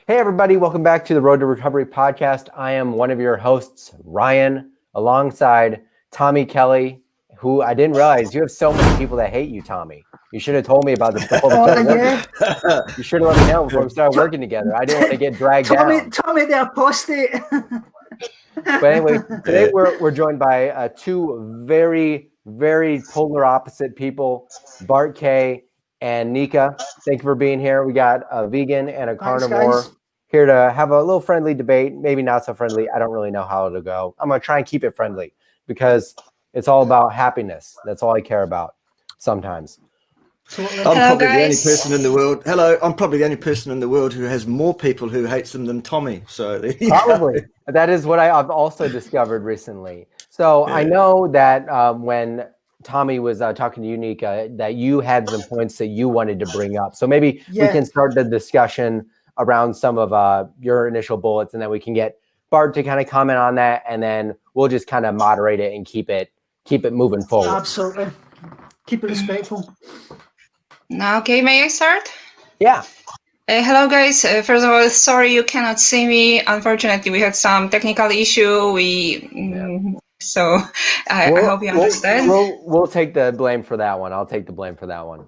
Hey, everybody. Welcome back to the Road to Recovery podcast. I am one of your hosts, Ryan, alongside Tommy Kelly, who I didn't realize you have so many people that hate you, Tommy. You should have told me about this before we started working. You should have let me know before we started working together. I didn't want to get dragged down. Tommy the apostate. But anyway, today we're joined by two very, very polar opposite people, Bart Kay and Nika. Thank you for being here. We got a vegan and a carnivore here to have a little friendly debate. Maybe not so friendly. I don't really know how it'll go. I'm going to try and keep it friendly because it's all about happiness. That's all I care about sometimes. I'm probably the only person in the world. Hello, I'm probably the only person in the world who has more people who hates them than Tommy. So probably that is what I've also discovered recently. So I know that when Tommy was talking to you, Nika, that you had some points that you wanted to bring up. So maybe we can start the discussion around some of your initial bullets, and then we can get Bart to kind of comment on that, and then we'll just kind of moderate it and keep it moving forward. Absolutely, keep it respectful. Okay, may I start? Yeah. Hello, guys. First of all, sorry you cannot see me. Unfortunately, we had some technical issue. So I hope you understand. We'll take the blame for that one. I'll take the blame for that one.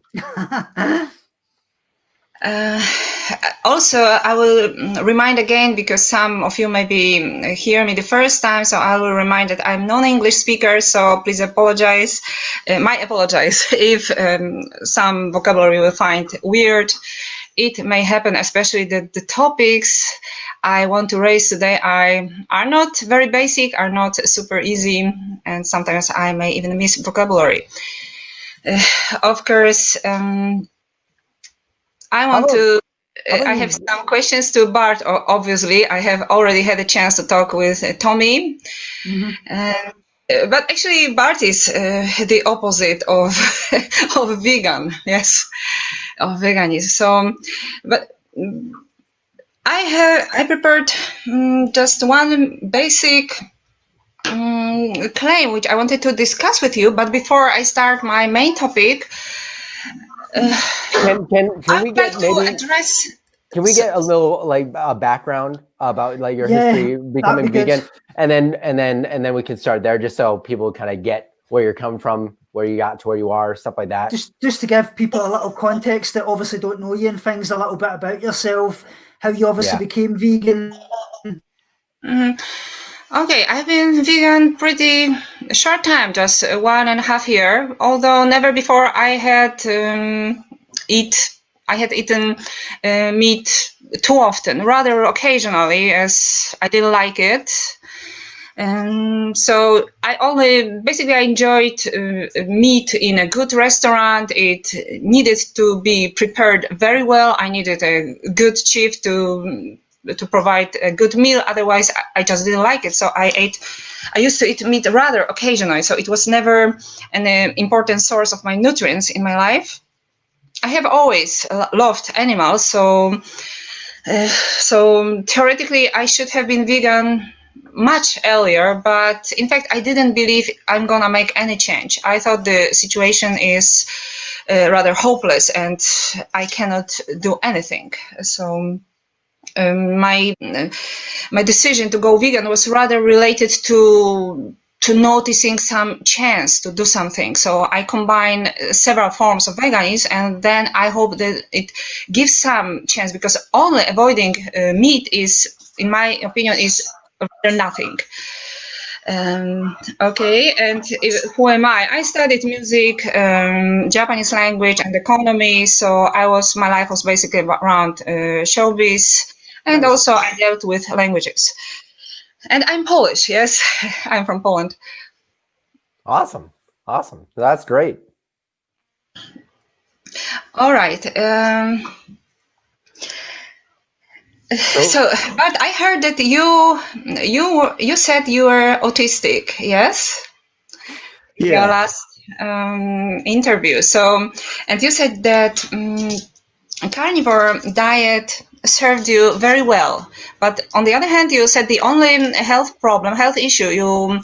Also, I will remind again, because some of you maybe hear me the first time, so I will remind that I'm non-English speaker, so please apologize. My apologize if some vocabulary will find weird. It may happen, especially that the topics I want to raise today are not very basic, are not super easy, and sometimes I may even miss vocabulary. Of course, I have some questions to Bart. Obviously, I have already had a chance to talk with Tommy. Mm-hmm. But actually, Bart is the opposite of vegan, yes, of veganism. So, but I prepared just one basic claim which I wanted to discuss with you. But before I start my main topic, can we get Can we get a little background about your history becoming vegan, and then we can start there, just so people kind of get where you're coming from, where you got to where you are, stuff like that. Just to give people a little context that obviously don't know you and things, a little bit about yourself, how you obviously became vegan. Mm-hmm. Okay, I've been vegan pretty short time, just 1.5 years. Although never before I had eaten meat too often, rather occasionally, as I didn't like it. So I enjoyed meat in a good restaurant. It needed to be prepared very well. I needed a good chef to provide a good meal. Otherwise, I just didn't like it. So I used to eat meat rather occasionally. So it was never an important source of my nutrients in my life. I have always loved animals. So theoretically, I should have been vegan much earlier. But in fact, I didn't believe I'm going to make any change. I thought the situation is rather hopeless and I cannot do anything. So my decision to go vegan was rather related to noticing some chance to do something. So I combine several forms of veganism, and then I hope that it gives some chance, because only avoiding meat is, in my opinion, is nothing. Okay, and who am I? I studied music, Japanese language and economy. So my life was basically around showbiz. And also I dealt with languages. And I'm Polish, yes. I'm from Poland. Awesome. That's great. All right. So, but I heard that you said you were autistic, yes? Yeah. Your last interview. So, and you said that carnivore diet served you very well, but on the other hand, you said the only health issue you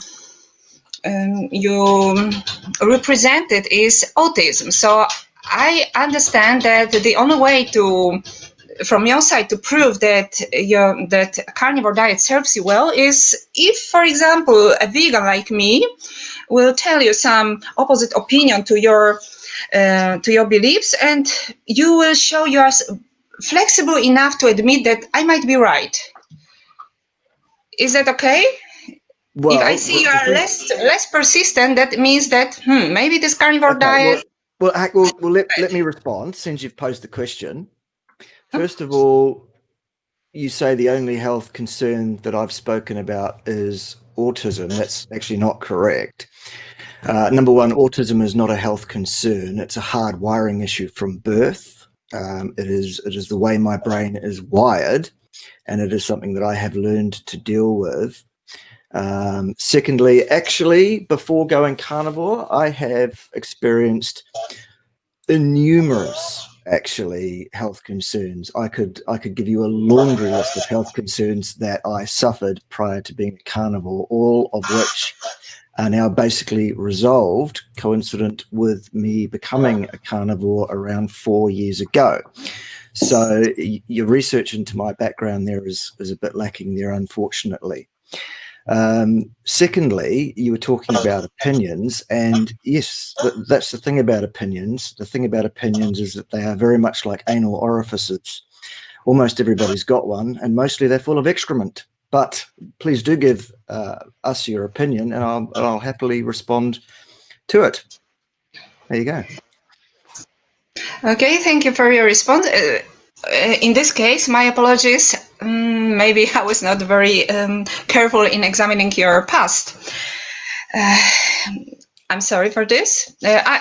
represented is autism. So I understand that the only way to from your side to prove that that carnivore diet serves you well is if, for example, a vegan like me will tell you some opposite opinion to your beliefs, and you will show you are flexible enough to admit that I might be right. Is that okay? Well, if I see you are less persistent, that means that maybe this carnivore diet. Well, let me respond since you've posed the question. First of all, you say the only health concern that I've spoken about is autism. That's actually not correct. Number one, autism is not a health concern. It's a hard wiring issue from birth. It is the way my brain is wired, and it is something that I have learned to deal with. Secondly, actually, before going carnivore, I have experienced innumerous health concerns. I could give you a laundry list of health concerns that I suffered prior to being a carnivore, all of which are now basically resolved, coincident with me becoming a carnivore around 4 years ago. So your research into my background there is a bit lacking there, unfortunately. Secondly, you were talking about opinions, and yes, that's the thing about opinions. The thing about opinions is that they are very much like anal orifices. Almost everybody's got one, and mostly they're full of excrement. But please do give us your opinion, and I'll happily respond to it. There you go. Okay, thank you for your response. In this case, my apologies. Maybe I was not very careful in examining your past. I'm sorry for this.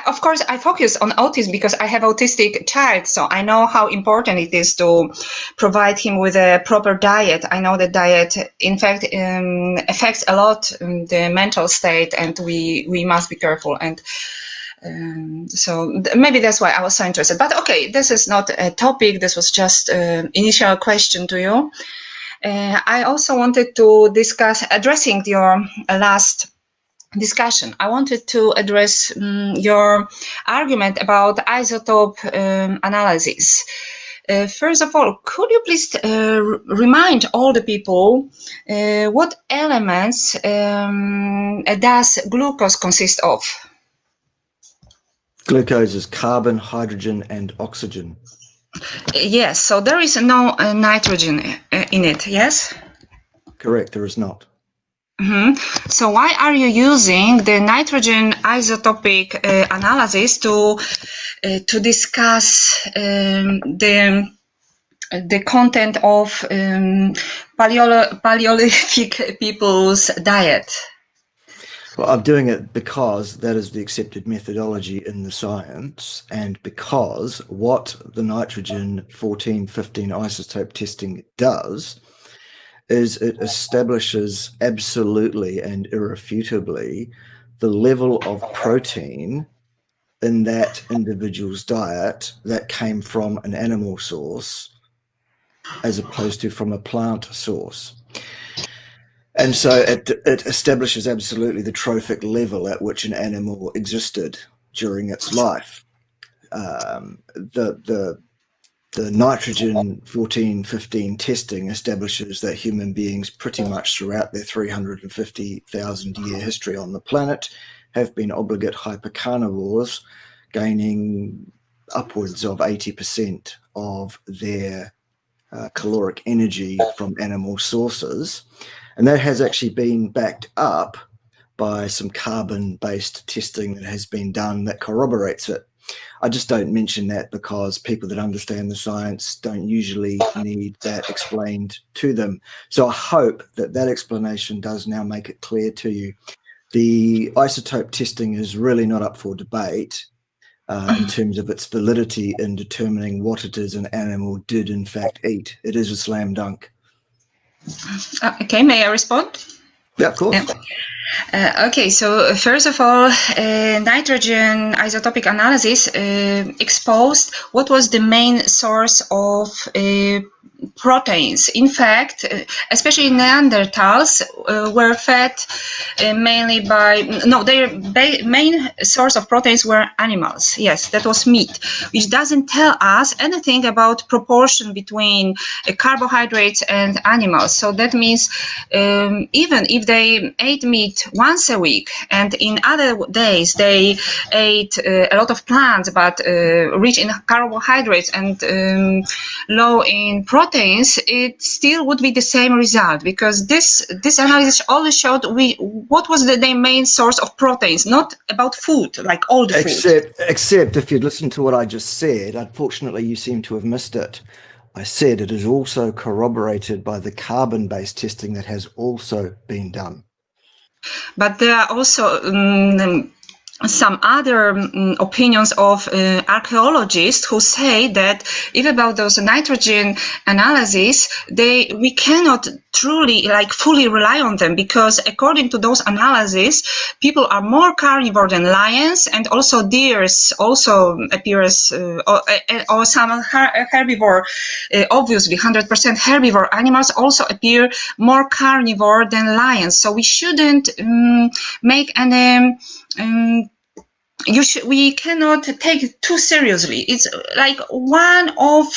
Of course, I focus on autism because I have autistic child, so I know how important it is to provide him with a proper diet. I know that diet, in fact, affects a lot the mental state, and we must be careful. And so maybe that's why I was so interested. But okay, this is not a topic. This was just an initial question to you. I also wanted to discuss, addressing your last discussion, I wanted to address your argument about isotope analysis. First of all, could you please remind all the people what elements does glucose consist of? Glucose is carbon, hydrogen, and oxygen. Yes, so there is no nitrogen in it, yes? Correct, there is not. So why are you using the nitrogen isotopic analysis to discuss the content of Paleolithic people's diet? Well, I'm doing it because that is the accepted methodology in the science, and because what the nitrogen 14-15 isotope testing does is it establishes absolutely and irrefutably the level of protein in that individual's diet that came from an animal source as opposed to from a plant source. And so it establishes absolutely the trophic level at which an animal existed during its life. The nitrogen 14-15 testing establishes that human beings pretty much throughout their 350,000 year history on the planet have been obligate hypercarnivores, gaining upwards of 80% of their caloric energy from animal sources. And that has actually been backed up by some carbon-based testing that has been done that corroborates it. I just don't mention that because people that understand the science don't usually need that explained to them. So I hope that that explanation does now make it clear to you. The isotope testing is really not up for debate in terms of its validity in determining what it is an animal did in fact eat. It is a slam dunk. Okay, may I respond? Yeah, of course. Yeah. Okay, so first of all, nitrogen isotopic analysis exposed what was the main source of proteins. In fact, especially Neanderthals were fed mainly by, their main source of proteins were animals. Yes, that was meat, which doesn't tell us anything about proportion between carbohydrates and animals. So that means even if they ate meat once a week and in other days they ate a lot of plants but rich in carbohydrates and low in proteins, it still would be the same result, because this analysis always showed what was the main source of proteins, not about food, like all the food. Except if you'd listened to what I just said, unfortunately you seem to have missed it. I said it is also corroborated by the carbon-based testing that has also been done. But there are also some other opinions of archaeologists who say that if about those nitrogen analyses, we cannot truly, fully rely on them, because according to those analyses, people are more carnivore than lions, and also deers also appear as, or some herbivore, obviously 100% herbivore animals also appear more carnivore than lions. So we shouldn't make any we cannot take it too seriously. It's like one of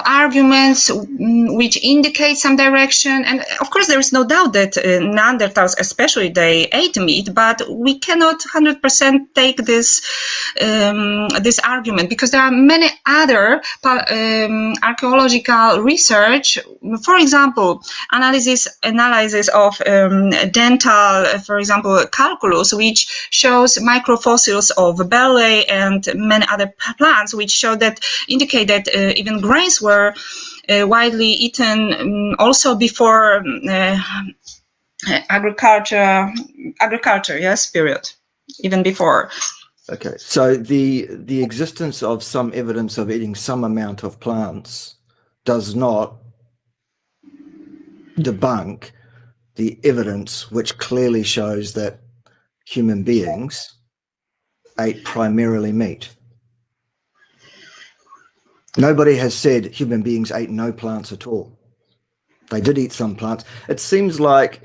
arguments which indicates some direction, and of course there is no doubt that Neanderthals especially, they ate meat, but we cannot 100% take this argument, because there are many other archaeological research, for example analysis of dental, for example calculus, which shows microfossils of barley and many other plants, which indicate that even grains were widely eaten also before agriculture, yes, period, even before. Okay, so the existence of some evidence of eating some amount of plants does not debunk the evidence which clearly shows that human beings ate primarily meat. Nobody has said human beings ate no plants at all. They did eat some plants. It seems like,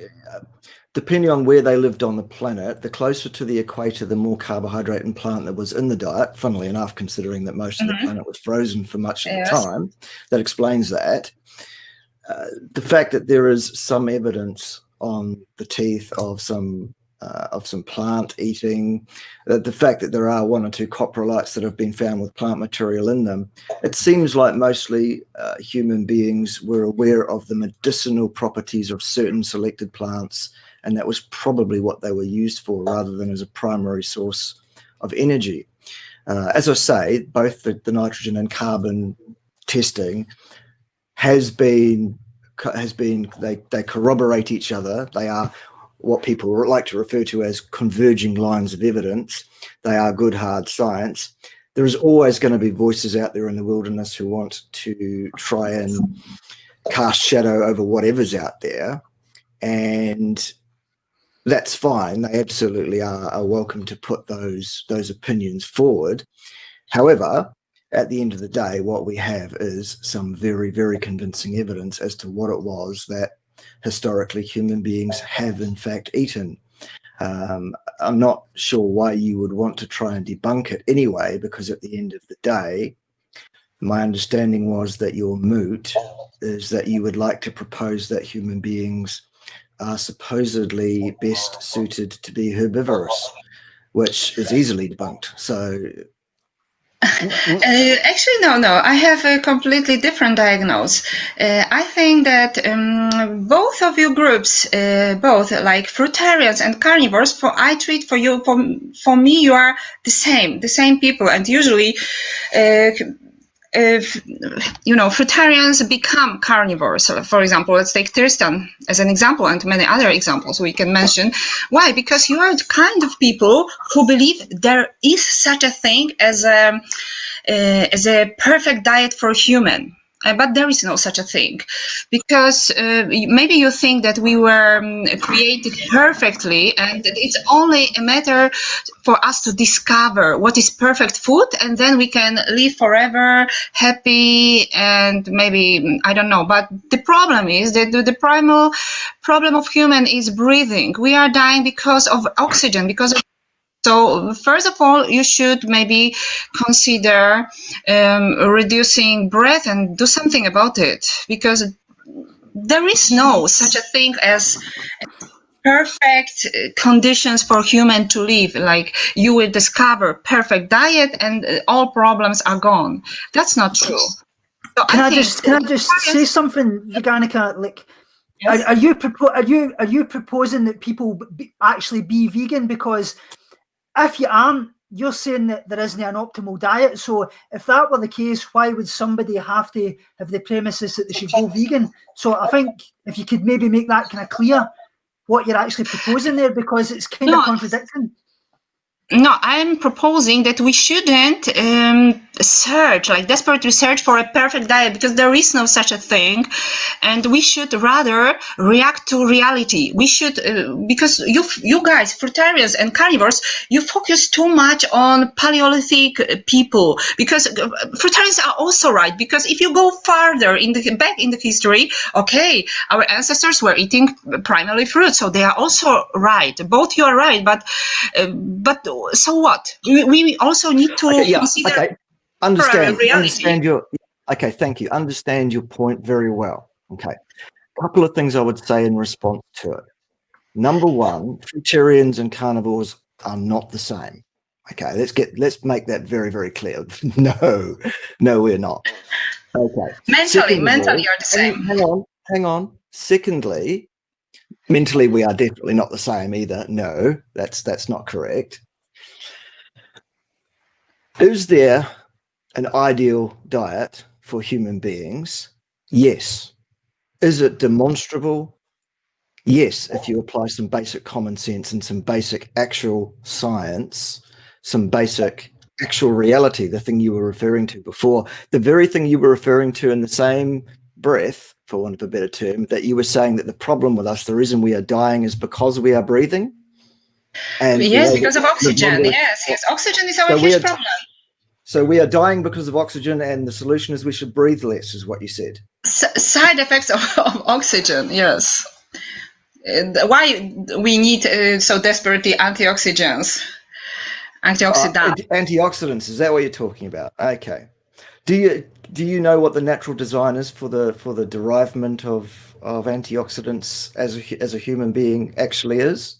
depending on where they lived on the planet, the closer to the equator, the more carbohydrate and plant that was in the diet, funnily enough, considering that most of the planet was frozen for much of the time. That explains that. The fact that there is some evidence on the teeth of some plant eating, the fact that there are one or two coprolites that have been found with plant material in them, it seems like mostly human beings were aware of the medicinal properties of certain selected plants, and that was probably what they were used for rather than as a primary source of energy. As I say, both the nitrogen and carbon testing they corroborate each other. They are what people like to refer to as converging lines of evidence. They are good, hard science. There is always going to be voices out there in the wilderness who want to try and cast shadow over whatever's out there, and that's fine. They absolutely are welcome to put those opinions forward. However, at the end of the day, what we have is some very, very convincing evidence as to what it was that historically human beings have in fact eaten. I'm not sure why you would want to try and debunk it anyway, because at the end of the day, my understanding was that your moot is that you would like to propose that human beings are supposedly best suited to be herbivorous, which is easily debunked. So actually, no. I have a completely different diagnosis. I think that both of your groups, both like fruitarians and carnivores, I treat for me, you are the same people, and usually, fruitarians become carnivores. So, for example, let's take Tristan as an example, and many other examples we can mention. Why? Because you are the kind of people who believe there is such a thing as a perfect diet for human. But there is no such a thing, because maybe you think that we were created perfectly, and it's only a matter for us to discover what is perfect food, and then we can live forever happy, and maybe, I don't know. But the problem is that the primal problem of human is breathing. We are dying because of oxygen, so first of all, you should maybe consider reducing breath and do something about it, because there is no such a thing as perfect conditions for human to live. Like you will discover perfect diet and all problems are gone. That's not true. So can I just say something, Veganika? Like, yes. Are you proposing that people actually be vegan? Because if you aren't, you're saying that there isn't an optimal diet. So if that were the case, why would somebody have to have the premises that they should go vegan? So I think if you could maybe make that kind of clear, what you're actually proposing there, because it's kind of contradicting. No, I'm proposing that we shouldn't desperately search for a perfect diet, because there is no such a thing, and we should rather react to reality. We should, because you guys, fruitarians and carnivores, you focus too much on Paleolithic people, because fruitarians are also right. Because if you go farther back in the history, okay, our ancestors were eating primarily fruit, so they are also right. Both you are right, but so what? We also need to consider. Okay. Understand your. Okay, thank you. Understand your point very well. Okay, a couple of things I would say in response to it. Number one, fruitarians and carnivores are not the same. Okay, let's make that very, very clear. No, we're not. Okay. Mentally you're the same. Hang on. Secondly, mentally we are definitely not the same either. No, that's not correct. Is there an ideal diet for human beings? Yes. Is it demonstrable? Yes, if you apply some basic common sense and some basic actual science, some basic actual reality, the thing you were referring to before, the very thing you were referring to in the same breath, for want of a better term, that you were saying that the problem with us, the reason we are dying is because we are breathing. And yes, because of oxygen. Yes. Oxygen is our huge problem. So we are dying because of oxygen, and the solution is we should breathe less, is what you said. Side effects of oxygen, yes. Why we need so desperately antioxidants? Antioxidants, is that what you're talking about? Okay. Do you know what the natural design is for the derivement of antioxidants as a human being actually is?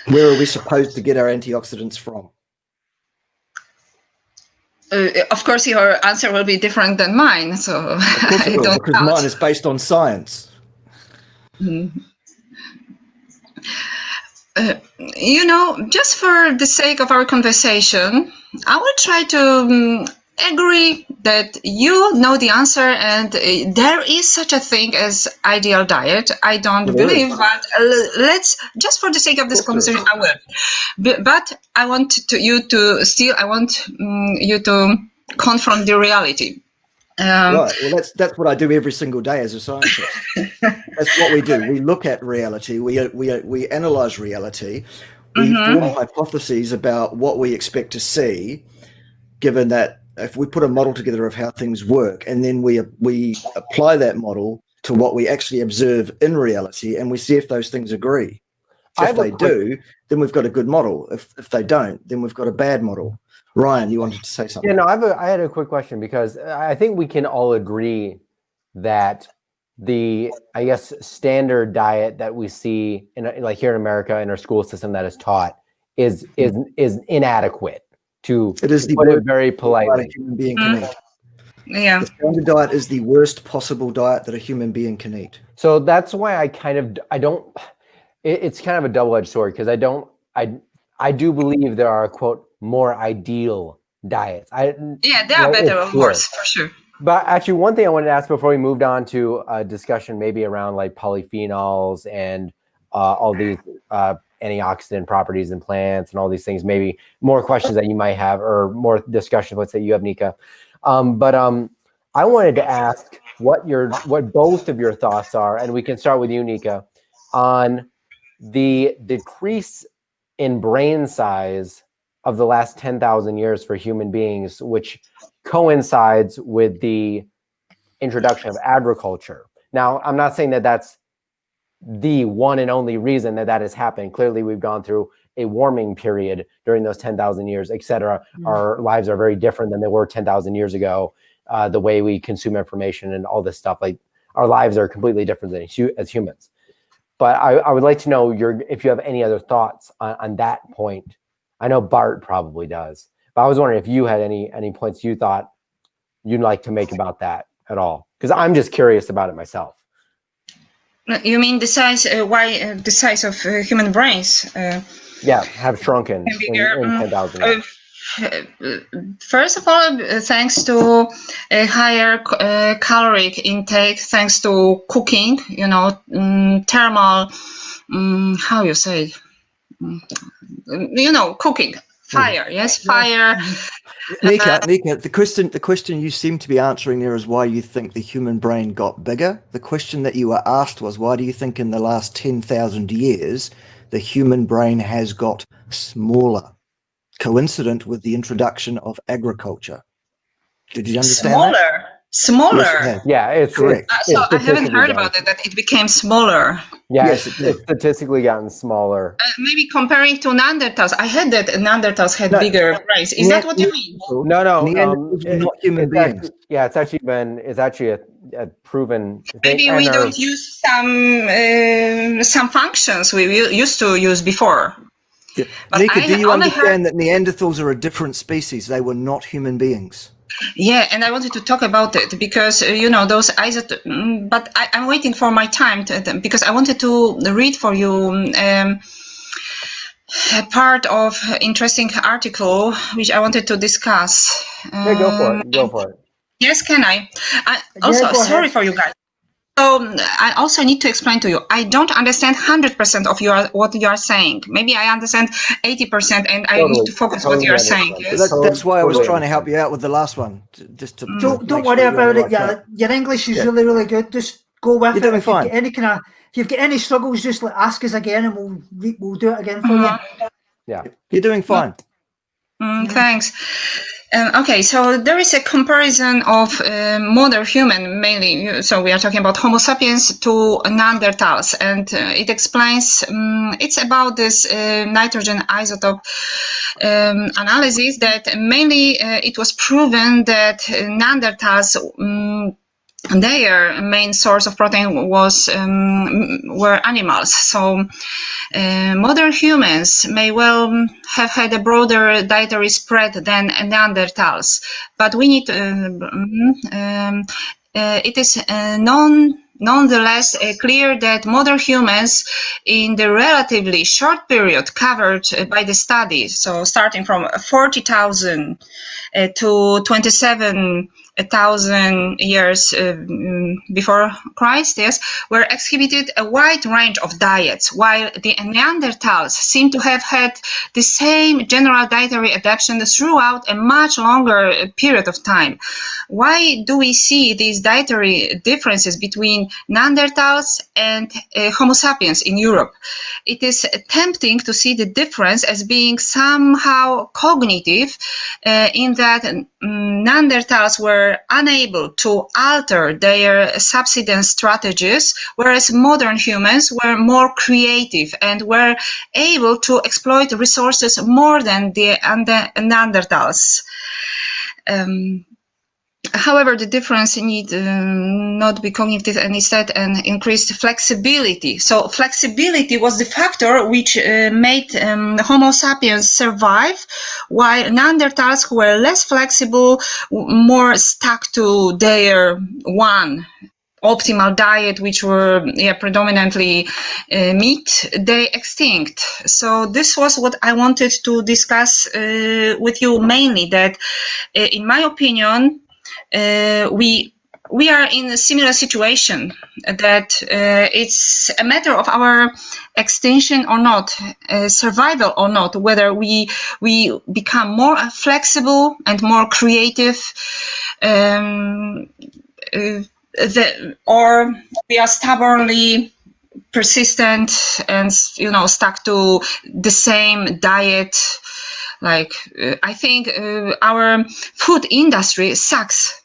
Where are we supposed to get our antioxidants from? Of course, your answer will be different than mine. So of course it will, because mine is based on science. Just for the sake of our conversation, I will try to agree that you know the answer, and there is such a thing as ideal diet. I don't believe, but let's, just for the sake of this conversation, I will. But I want you to confront the reality. Right. Well, that's what I do every single day as a scientist. That's what we do. We look at reality. We analyze reality. We form hypotheses about what we expect to see, given that if we put a model together of how things work, and then we apply that model to what we actually observe in reality, and we see if those things agree. So if they do, then we've got a good model. If they don't, then we've got a bad model. Ryan, you wanted to say something? Yeah, no, I had a quick question, because I think we can all agree that the, I guess, standard diet that we see like here in America in our school system that is taught is inadequate. It is put it very politely. A human being can eat. Yeah. The standard diet is the worst possible diet that a human being can eat. So that's why it's kind of a double-edged sword, because I do believe there are, quote, more ideal diets. They are better or worse, for sure. But actually, one thing I wanted to ask before we moved on to a discussion maybe around like polyphenols and all these antioxidant properties in plants and all these things, maybe more questions that you might have, or more discussions, let's say you have, Nika. But I wanted to ask what both of your thoughts are, and we can start with you, Nika, on the decrease in brain size of the last 10,000 years for human beings, which coincides with the introduction of agriculture. Now, I'm not saying that that's the one and only reason that has happened. Clearly, we've gone through a warming period during those 10,000 years, et cetera. Our lives are very different than they were 10,000 years ago. The way we consume information and all this stuff, like our lives are completely different as humans. But I would like to know if you have any other thoughts on that point. I know Bart probably does, but I was wondering if you had any points you thought you'd like to make about that at all, because I'm just curious about it myself. You mean the size? Why the size of human brains? Have shrunken in 10,000 years. First of all, thanks to a higher caloric intake, thanks to cooking, thermal, how you say, cooking, fire, yes, fire. Nika, the question you seem to be answering there is why you think the human brain got bigger. The question that you were asked was, why do you think in the last 10,000 years the human brain has got smaller, coincident with the introduction of agriculture? Did you understand that? Smaller. Yes, it's correct. So I haven't heard about it, that it became smaller. Yes, it's statistically gotten smaller. Maybe comparing to Neanderthals, I heard that Neanderthals had bigger brains. Is that what you mean? No. Neanderthals were not human beings. It's actually a proven thing. Maybe we don't use some functions we used to use before. Yeah. Nika, do you understand that Neanderthals are a different species? They were not human beings. Yeah, and I wanted to talk about it because those but I'm waiting for my time because I wanted to read for you a part of interesting article which I wanted to discuss. Go for it. Yes, can I? Sorry for you guys. So I also need to explain to you, I don't understand 100% of what you are saying. Maybe I understand 80% and I need to focus what you are saying. Yes? That's why I was trying to help you out with the last one. Don't worry about it. Your English is really, really good. Just go with it. If fine. If you've got any struggles, just ask us again and we'll do it again for you. Yeah. You're doing fine. Thanks. Okay, so there is a comparison of modern human mainly. So we are talking about Homo sapiens to Neanderthals, and it explains. It's about this nitrogen isotope analysis that mainly it was proven that Neanderthals. Their main source of protein were animals. So modern humans may well have had a broader dietary spread than Neanderthals, but we need it is nonetheless clear that modern humans in the relatively short period covered by the study, so starting from 40,000 to 27,000 years before Christ, were exhibited a wide range of diets, while the Neanderthals seem to have had the same general dietary adaptation throughout a much longer period of time. Why do we see these dietary differences between Neanderthals and Homo sapiens in Europe? It is tempting to see the difference as being somehow cognitive, in that Neanderthals were unable to alter their subsistence strategies, whereas modern humans were more creative and were able to exploit resources more than the Neanderthals. However, the difference need not be cognitive and instead an increased flexibility. So flexibility was the factor which made Homo sapiens survive, while Neanderthals, who were less flexible, more stuck to their one optimal diet, which were predominantly meat, they extinct. So this was what I wanted to discuss with you mainly, that in my opinion, we we are in a similar situation, that it's a matter of our extinction or not, survival or not, whether we become more flexible and more creative, or we are stubbornly persistent and stuck to the same diet. Like I think our food industry sucks.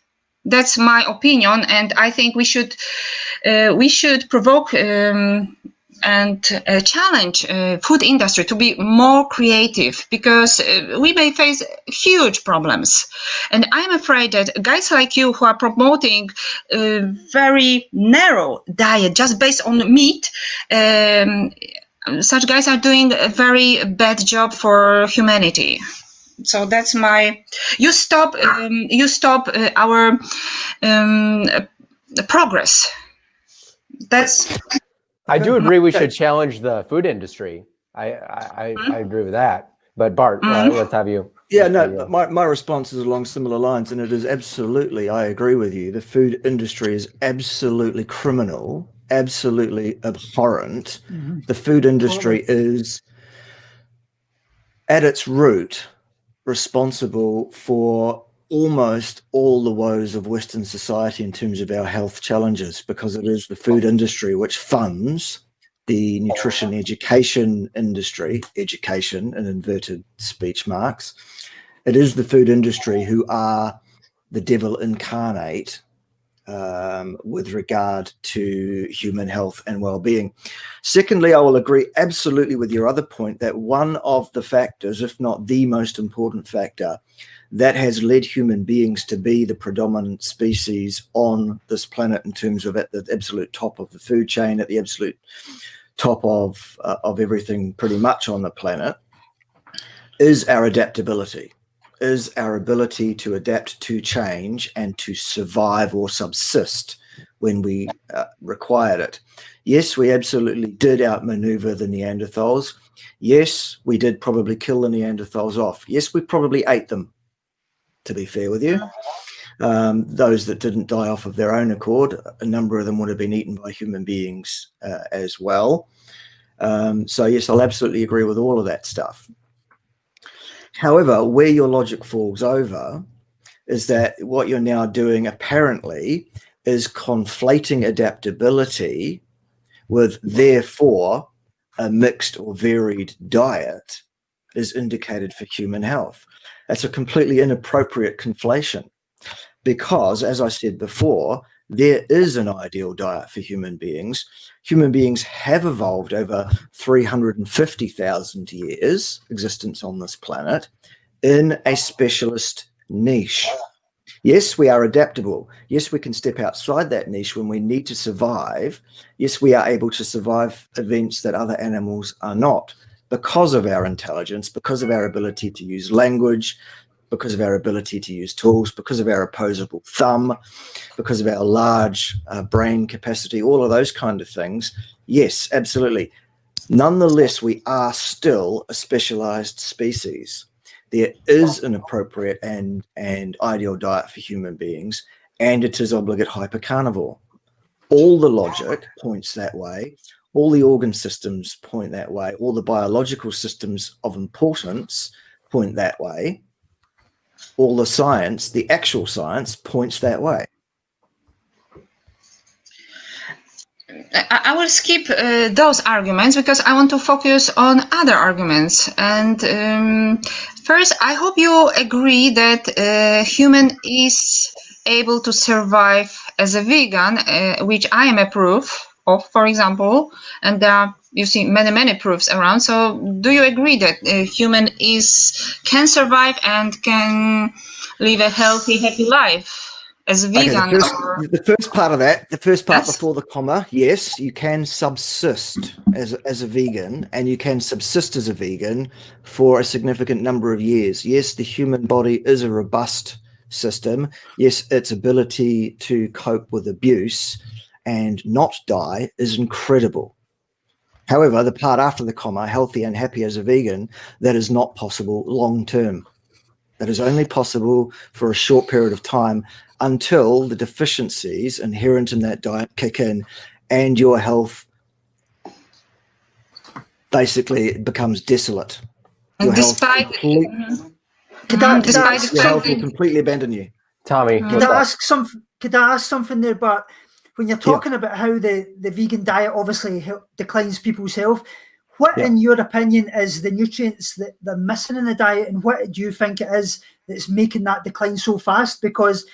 That's my opinion, and I think we should provoke and challenge food industry to be more creative, because we may face huge problems. And I'm afraid that guys like you who are promoting a very narrow diet just based on meat, such guys are doing a very bad job for humanity. So that's my. You stop our progress. That's. I do agree we should challenge the food industry. I agree with that. But Bart, let's have you. Yeah, no, my response is along similar lines, and it is absolutely, I agree with you. The food industry is absolutely criminal, absolutely abhorrent. Mm-hmm. The food industry is, at its root, responsible for almost all the woes of Western society in terms of our health challenges, because it is the food industry which funds the nutrition education industry, education in inverted speech marks. It is the food industry who are the devil incarnate with regard to human health and well-being. Secondly, I will agree absolutely with your other point that one of the factors, if not the most important factor, that has led human beings to be the predominant species on this planet in terms of at the absolute top of the food chain, at the absolute top of everything pretty much on the planet, is our adaptability, is our ability to adapt to change and to survive or subsist when we required it. Yes, we absolutely did outmaneuver the Neanderthals. Yes, we did probably kill the Neanderthals off. Yes, we probably ate them, to be fair with you. Those that didn't die off of their own accord, a number of them would have been eaten by human beings as well. So yes, I'll absolutely agree with all of that stuff. However, where your logic falls over is that what you're now doing apparently is conflating adaptability with, therefore, a mixed or varied diet is indicated for human health. That's a completely inappropriate conflation, because, as I said before, there is an ideal diet for human beings. Human beings have evolved over 350,000 years existence on this planet in a specialist niche. Yes, we are adaptable. Yes, we can step outside that niche when we need to survive. Yes, we are able to survive events that other animals are not, because of our intelligence, because of our ability to use language, because of our ability to use tools, because of our opposable thumb, because of our large brain capacity, all of those kind of things. Yes, absolutely. Nonetheless, we are still a specialized species. There is an appropriate and ideal diet for human beings, and it is obligate hypercarnivore. All the logic points that way. All the organ systems point that way. All the biological systems of importance point that way. All the science, the actual science, points that way. I will skip those arguments because I want to focus on other arguments. And first, I hope you agree that human is able to survive as a vegan, which I am a proof of, for example, and there are, you see, many proofs around. So do you agree that human can survive and can live a healthy, happy life as a vegan? Okay, the first part of that, the first part Yes. before the comma, yes, you can subsist as a vegan, and you can subsist as a vegan for a significant number of years. Yes, the human body is a robust system. Yes, its ability to cope with abuse and not die is incredible. However, the part after the comma, healthy and happy as a vegan, that is not possible long term. That is only possible for a short period of time until the deficiencies inherent in that diet kick in and your health basically becomes desolate. Your health will completely abandon you. Tommy, Could I ask something there, Bart? When you're talking about how the vegan diet obviously declines people's health, what, in your opinion, is the nutrients that they're missing in the diet, and what do you think it is that's making that decline so fast? Because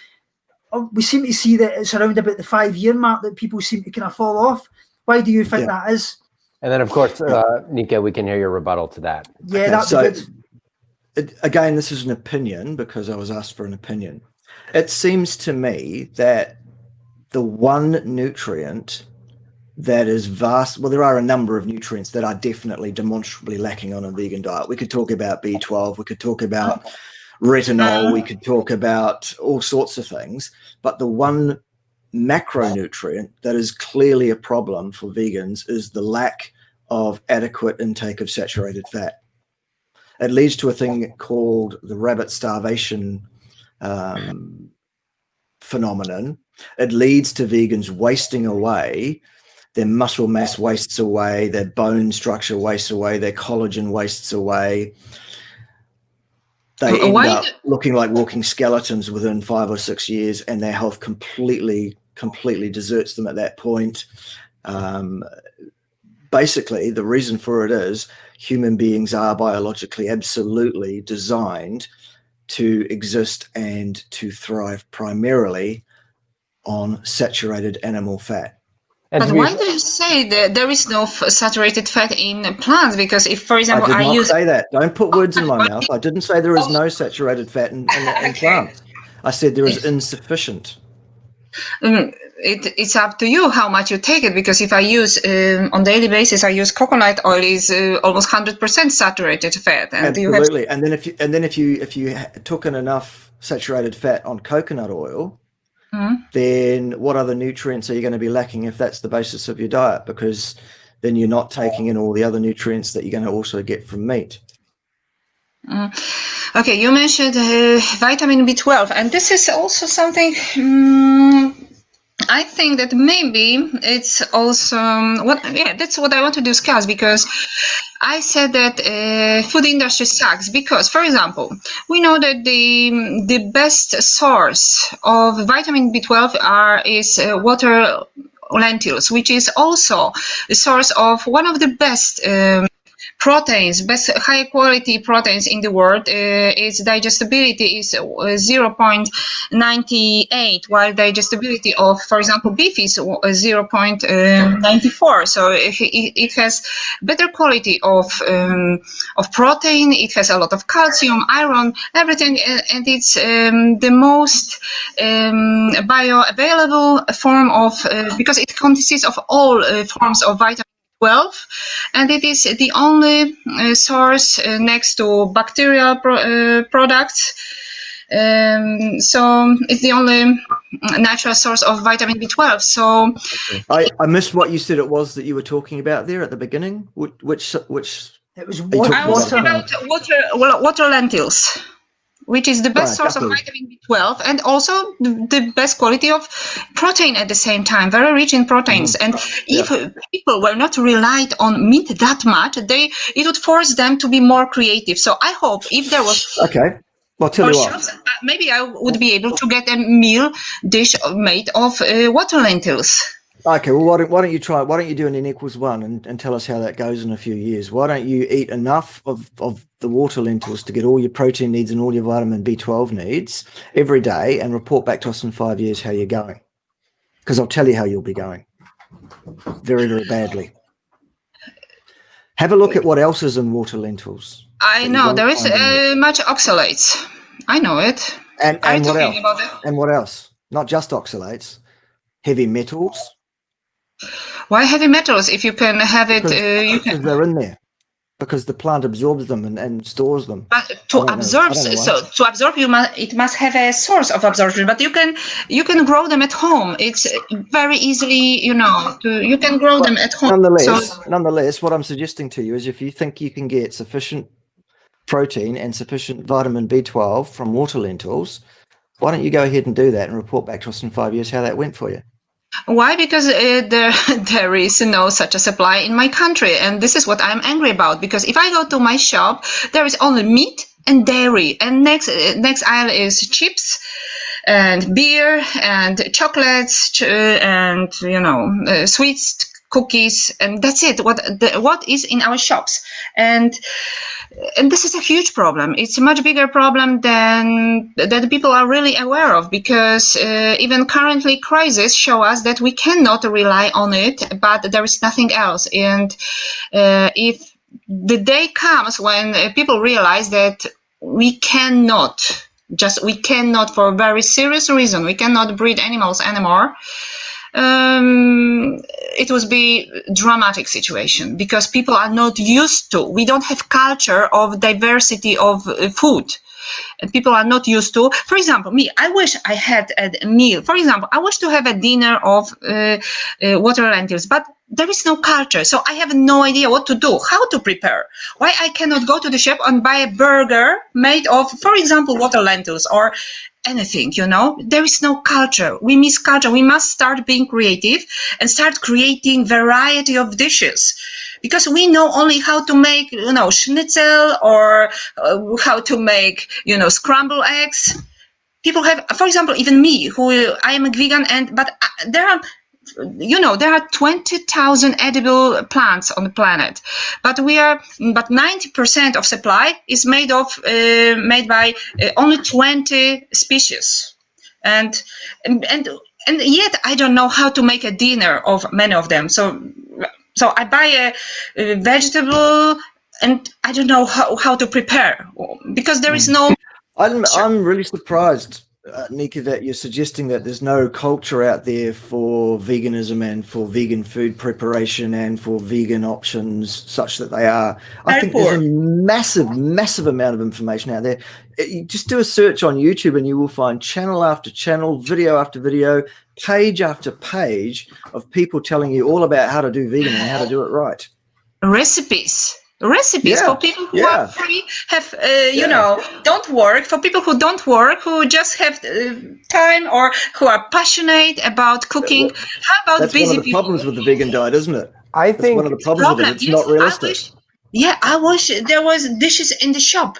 we seem to see that it's around about the 5-year mark that people seem to kind of fall off. Why do you think that is? And then, of course, Nika, we can hear your rebuttal to that. Yeah, that'd be good. Again, this is an opinion because I was asked for an opinion. It seems to me that the one nutrient that is vast, well, there are a number of nutrients that are definitely demonstrably lacking on a vegan diet. We could talk about B12, we could talk about retinol, we could talk about all sorts of things, but the one macronutrient that is clearly a problem for vegans is the lack of adequate intake of saturated fat. It leads to a thing called the rabbit starvation phenomenon. It leads to vegans wasting away. Their muscle mass wastes away, their bone structure wastes away, their collagen wastes away. They end up looking like walking skeletons within 5 or 6 years, and their health completely deserts them at that point. Basically, the reason for it is human beings are biologically absolutely designed to exist and to thrive primarily on saturated animal fat. But why do you say that there is no saturated fat in plants? Because if, for example, I did not say that. Don't put words in my mouth. I didn't say there is no saturated fat in plants. I said there is insufficient. It's up to you how much you take it, because if I use on daily basis, I use coconut oil is almost 100% saturated fat, and absolutely. And then if you took in enough saturated fat on coconut oil, then what other nutrients are you going to be lacking if that's the basis of your diet? Because then you're not taking in all the other nutrients that you're going to also get from meat. Okay, you mentioned vitamin B12, and this is also something I think that maybe it's also that's what I want to discuss, because I said that food industry sucks because, for example, we know that the best source of vitamin B12 is water lentils, which is also the source of one of the best proteins, best high quality proteins in the world. Its digestibility is 0.98, while digestibility of, for example, beef is 0.94. So it has better quality of protein. It has a lot of calcium, iron, everything, and it's the most bioavailable form of because it consists of all forms of vitamin 12, and it is the only source next to bacterial products. So it's the only natural source of vitamin B12. So I missed what you said it was that you were talking about there at the beginning. Which it was water. I was about water lentils, which is the best source of vitamin B12 and also the best quality of protein at the same time, very rich in proteins. And if people were not relied on meat that much, it would force them to be more creative. So I hope if there was... Okay, well, tell you what. Maybe I would be able to get a meal dish made of water lentils. Okay, well, why don't you try? Why don't you do an N=1 and tell us how that goes in a few years? Why don't you eat enough of the water lentils to get all your protein needs and all your vitamin B12 needs every day, and report back to us in 5 years how you're going? Because I'll tell you how you'll be going. Very, very badly. Have a look at what else is in water lentils. I know there is much oxalates. I know it. And what else? And what else? Not just oxalates. Heavy metals. Why heavy metals? If you can have it, because they're in there. Because the plant absorbs them and stores them. But to absorb, it must have a source of absorption. But you can grow them at home. It's very easily, you can grow them at home. Nonetheless, what I'm suggesting to you is, if you think you can get sufficient protein and sufficient vitamin B12 from water lentils, Why don't you go ahead and do that and report back to us in 5 years how that went for you? Why? Because there is no such a supply in my country, and this is what I'm angry about. Because if I go to my shop, there is only meat and dairy, and next aisle is chips and beer and chocolates and sweets, cookies, and that's it. What is in our shops, and this is a huge problem. It's a much bigger problem than that people are really aware of, because even currently crises show us that we cannot rely on it, but there is nothing else. And if the day comes when people realize that we cannot, for a very serious reason, we cannot breed animals anymore, it would be a dramatic situation, because people are not used to, we don't have culture of diversity of food. And people are not used to, for example, me, I wish I had a meal. For example, I wish to have a dinner of water lentils, but there is no culture. So I have no idea what to do, how to prepare. Why I cannot go to the shop and buy a burger made of, for example, water lentils or anything, there is no culture. We miss culture. We must start being creative and start creating variety of dishes, because we know only how to make, schnitzel or how to make, scrambled eggs. People have, for example, even me, I am a vegan, but there are 20,000 edible plants on the planet, but 90% of supply is made by only 20 species, and yet I don't know how to make a dinner of many of them. So I buy a vegetable, and I don't know how to prepare, because there is no. I'm really surprised, Nika, that you're suggesting that there's no culture out there for veganism and for vegan food preparation and for vegan options such that they are. I think there's a massive amount of information out there. You just do a search on YouTube and you will find channel after channel, video after video, page after page of people telling you all about how to do vegan and how to do it right. Recipes for people who are free, have don't work, for people who don't work, who just have time, or who are passionate about cooking. How about that's busy one of the people? problems with the vegan diet, isn't it? I think one of the problems with it. It's not realistic. I wish there was dishes in the shop.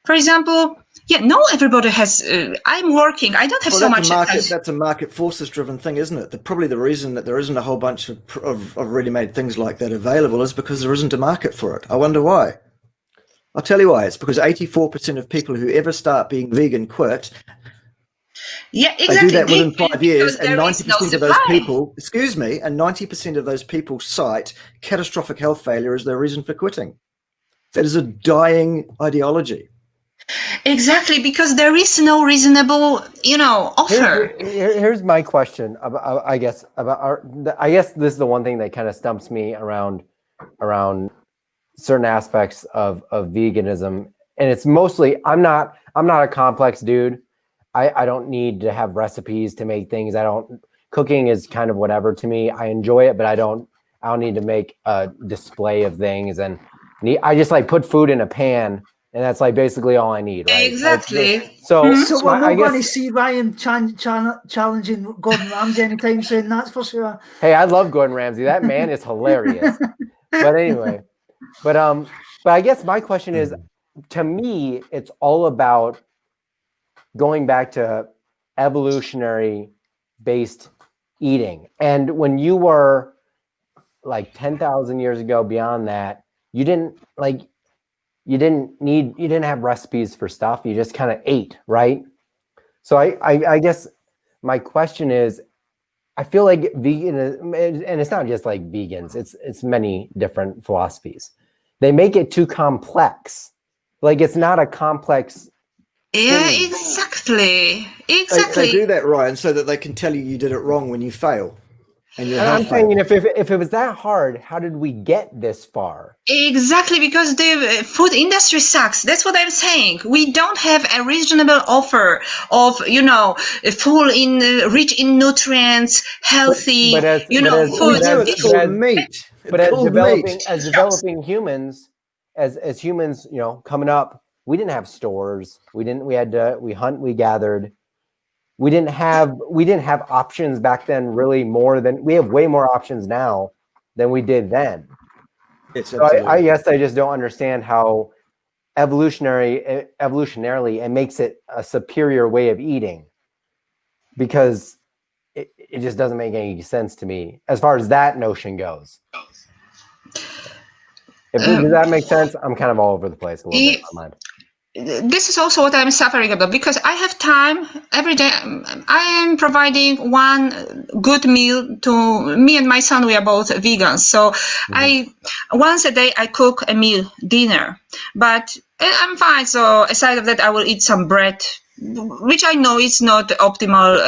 For example, no, everybody has. I'm working. I don't have so much. That's a market forces-driven thing, isn't it? Probably the reason that there isn't a whole bunch of ready-made things like that available is because there isn't a market for it. I wonder why. I'll tell you why. It's because 84% of people who ever start being vegan quit. Yeah, exactly. They do that within 5 years, and 90% of those people, and 90% of those people cite catastrophic health failure as their reason for quitting. That is a dying ideology. Exactly, because there is no reasonable, offer. Here's my question about, I guess this is the one thing that kind of stumps me around certain aspects of veganism, and it's mostly I'm not a complex dude. I don't need to have recipes to make things. Cooking is kind of whatever to me. I enjoy it, but I don't need to make a display of things, and I just like put food in a pan. And that's like basically all I need, right? Exactly. So we're not going to see Ryan challenging Gordon Ramsay anytime soon, that's for sure. Hey, I love Gordon Ramsay. That man is hilarious. But anyway, but I guess my question is, to me, it's all about going back to evolutionary based eating. And when you were like 10,000 years ago, beyond that, you didn't have recipes for stuff. You just kind of ate, right? So I guess my question is, I feel like vegan, and it's not just like vegans, it's many different philosophies. They make it too complex. Like it's not a complex. Yeah, exactly. They do that, Ryan, so that they can tell you did it wrong when you fail. And I'm saying, if it was that hard, how did we get this far? Exactly, because the food industry sucks. That's what I'm saying. We don't have a reasonable offer of, rich in nutrients, healthy, food. It's called meat. But as developing humans, as humans, coming up, we didn't have stores. We hunt, we gathered. we didn't have options back then, really, more than we have way more options now than we did then. So I guess I just don't understand how evolutionarily it makes it a superior way of eating, because it just doesn't make any sense to me as far as that notion goes. Does that make sense? I'm kind of all over the place a little bit in my mind. This is also what I'm suffering about, because I have time every day. I am providing one good meal to me and my son. We are both vegans. So once a day I cook a meal, dinner, but I'm fine. So aside of that, I will eat some bread, which I know is not optimal,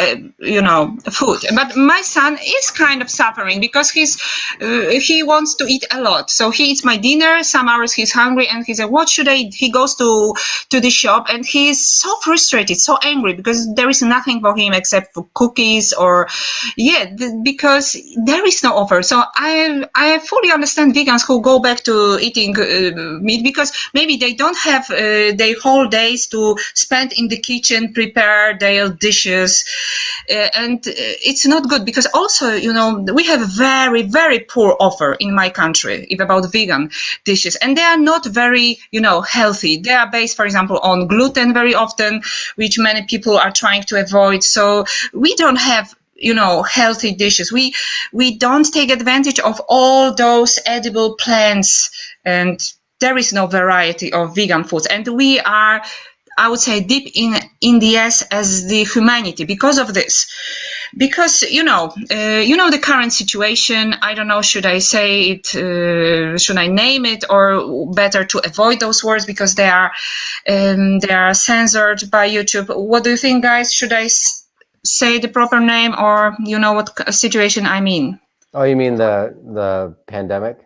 food. But my son is kind of suffering because he wants to eat a lot. So he eats my dinner. Some hours he's hungry and he said, "What should I eat?" He goes to the shop and he's so frustrated, so angry, because there is nothing for him except for cookies because there is no offer. So I fully understand vegans who go back to eating meat, because maybe they don't have their whole days to spend in the kitchen, prepare their dishes, and it's not good, because also, we have a very, very poor offer in my country about vegan dishes, and they are not very, healthy. They are based, for example, on gluten very often, which many people are trying to avoid. So we don't have healthy dishes. We don't take advantage of all those edible plants, and there is no variety of vegan foods. And we are, I would say, deep in the ass as the humanity because of this. Because the current situation, I don't know, should I say it, should I name it, or better to avoid those words because they are censored by YouTube. What do you think, guys? Should I say the proper name, or what situation I mean? Oh, you mean the pandemic?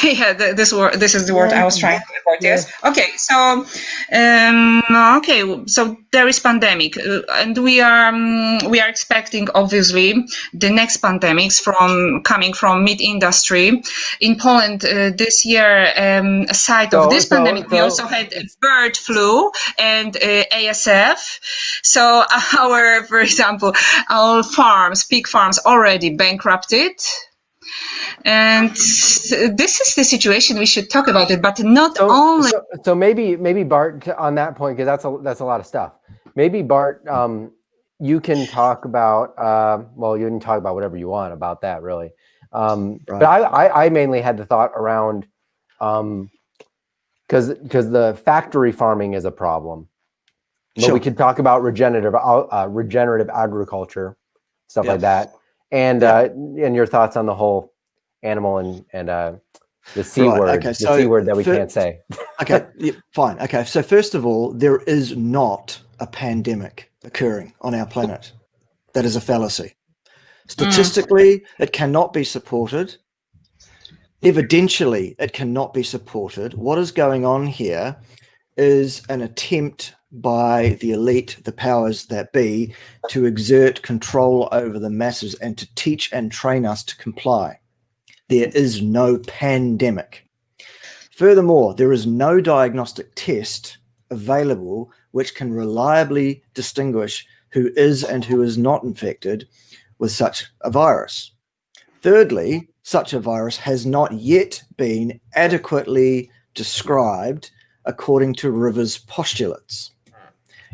Yeah, this is the word I was trying to avoid. Yeah. Yes. Okay. So, so there is pandemic, and we are expecting, obviously, the next pandemics coming from meat industry in Poland this year. Aside of this pandemic, we also had bird flu and ASF. So for example, our pig farms already bankrupted. And this is the situation. We should talk about it, but not only. So maybe Bart, on that point, because that's a lot of stuff. Maybe Bart, you can talk about. You can talk about whatever you want about that, really. Right. But I mainly had the thought around, because the factory farming is a problem. But we could talk about regenerative agriculture, stuff like that, and your thoughts on the whole animal and the C word, the C word that we can't say. Okay, fine. Okay, so first of all, there is not a pandemic occurring on our planet. That is a fallacy. Statistically, it cannot be supported. Evidentially, it cannot be supported. What is going on here is an attempt by the elite, the powers that be, to exert control over the masses and to teach and train us to comply. There is no pandemic. Furthermore, there is no diagnostic test available which can reliably distinguish who is and who is not infected with such a virus. Thirdly, such a virus has not yet been adequately described according to Rivers' postulates.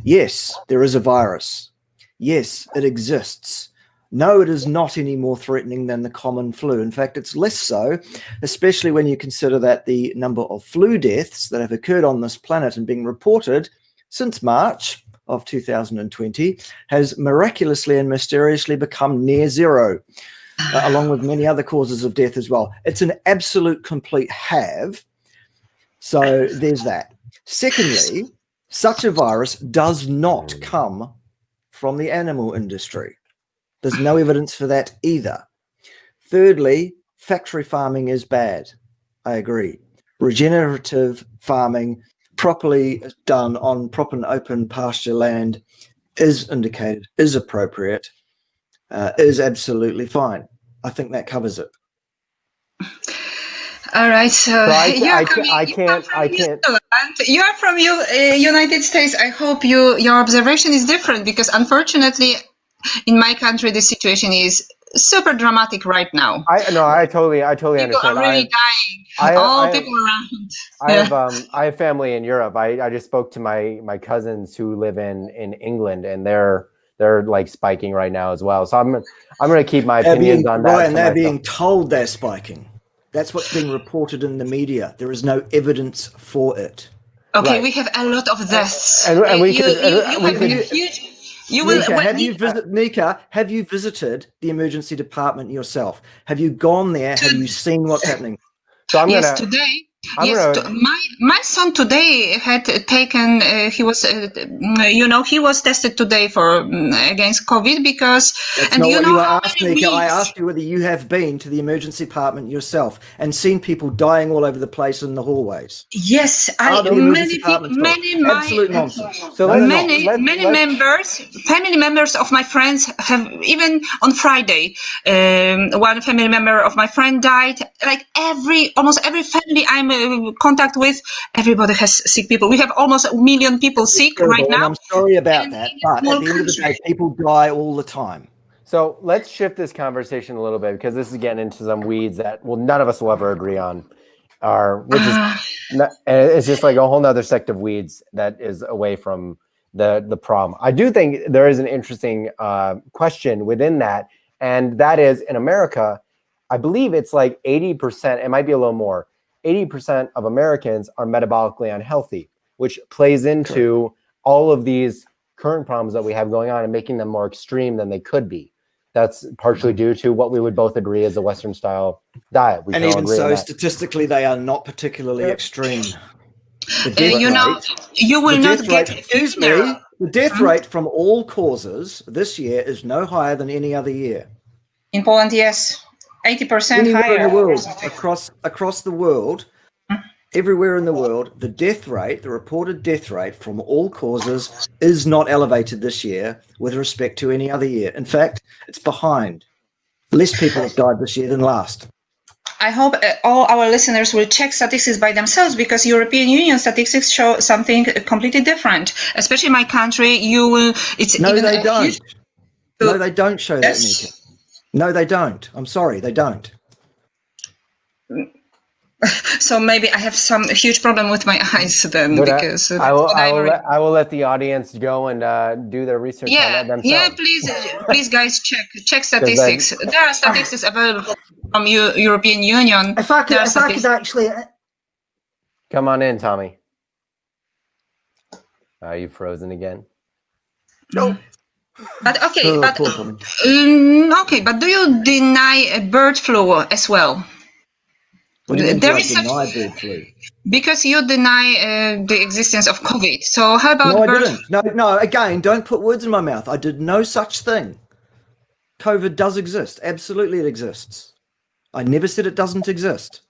Yes, there is a virus. Yes, it exists. No, it is not any more threatening than the common flu. In fact, it's less so, especially when you consider that the number of flu deaths that have occurred on this planet and been reported since March of 2020 has miraculously and mysteriously become near zero, along with many other causes of death as well. It's an absolute complete have. So there's that. Secondly, such a virus does not come from the animal industry. There's no evidence for that either. Thirdly, factory farming is bad. I agree. Regenerative farming, properly done on proper and open pasture land, is indicated, is appropriate, is absolutely fine. I think that covers it. All right. I can't. You are from United States. I hope your observation is different because unfortunately, in my country, the situation is super dramatic right now. I totally People understand. are really dying. People around. I have family in Europe. I just spoke to my cousins who live in England, and they're like spiking right now as well. So I'm going to keep my opinions on that. Right, and they're being told they're spiking. That's what's being reported in the media. There is no evidence for it. Okay, right. We have a lot of deaths. Nika, have you visited the emergency department yourself? Have you gone there? Have you seen what's happening? So today. My son today had taken. He was, he was tested today for against COVID because. That's not what you asked, Nika. I asked you whether you have been to the emergency department yourself and seen people dying all over the the hallways. Yes, absolute nonsense. So family members of my friends have, even on Friday, one family member of my friend died. Like almost every family I'm in contact with, everybody has sick people. We have almost 1 million people sick right now. I'm sorry about that, but at the end of the day, people die all the time. So let's shift this conversation a little bit because this is getting into some weeds that none of us will ever agree on. It's just like a whole nother sect of weeds that is away from the problem. I do think there is an interesting question within that, and that is in America, I believe it's like 80%, it might be a little more, 80% of Americans are metabolically unhealthy, which plays into all of these current problems that we have going on and making them more extreme than they could be. That's partially due to what we would both agree is a Western style diet. And even so, statistically, they are not particularly extreme. The death rate from all causes this year is no higher than any other year. In Poland, yes. 80% higher. In the world, across the world, everywhere in the world, the reported death rate from all causes is not elevated this year with respect to any other year. In fact, it's behind. Less people have died this year than last. I hope all our listeners will check statistics by themselves because European Union statistics show something completely different. Especially in my country, they don't. No, they don't show that, Nika. No, they don't. I'm sorry, they don't. So maybe I have some huge problem with my eyes then, because I will let the audience go and do their research on that themselves. Yeah, please, guys, check statistics. There are statistics available from European Union. If I could actually come on in, Tommy. Are you frozen again? No. But but do you deny bird flu as well? There is deny bird flu because you deny the existence of COVID. So how about bird flu? No. Again, don't put words in my mouth. I did no such thing. COVID does exist. Absolutely, it exists. I never said it doesn't exist.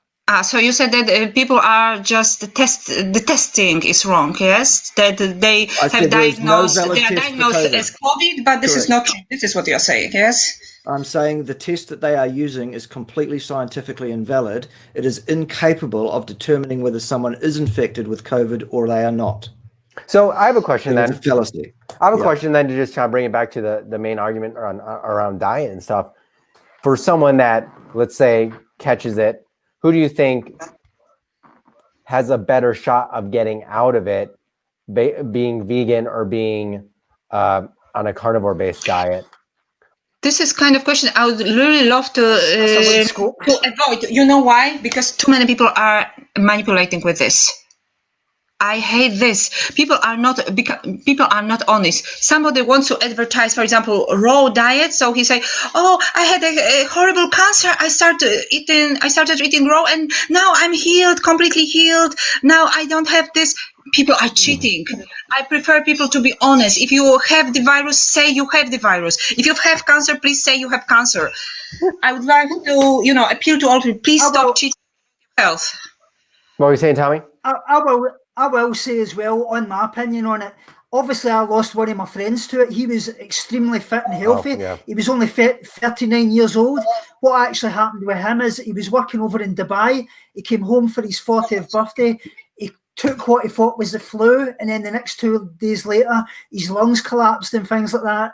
So you said that people are just the testing is wrong, yes? That they have diagnosed, they are diagnosed as COVID, but this is not true. This is what you're saying, yes? I'm saying the test that they are using is completely scientifically invalid. It is incapable of determining whether someone is infected with COVID or they are not. So I have a question then. It's a fallacy. I have a question then to just kind of bring it back to the main argument around diet and stuff. For someone that, let's say, catches it, who do you think has a better shot of getting out of it, being vegan or being on a carnivore-based diet? This is kind of question I would really love to avoid. You know why? Because too many people are manipulating with this. I hate this. People are not honest. Somebody wants to advertise, for example, raw diet. So he say, "Oh, I had a horrible cancer. I started eating raw, and now I'm healed, completely healed. Now I don't have this." People are cheating. I prefer people to be honest. If you have the virus, say you have the virus. If you have cancer, please say you have cancer. I would like to, appeal to all people. Please stop cheating health. What were you saying, Tommy? I will say as well, on my opinion on it, obviously I lost one of my friends to it. He was extremely fit and healthy. yeah. He was only 39 years old. What actually happened with him is he was working over in Dubai. He came home for his 40th birthday. He took what he thought was the flu, and then the next 2 days later, his lungs collapsed and things like that.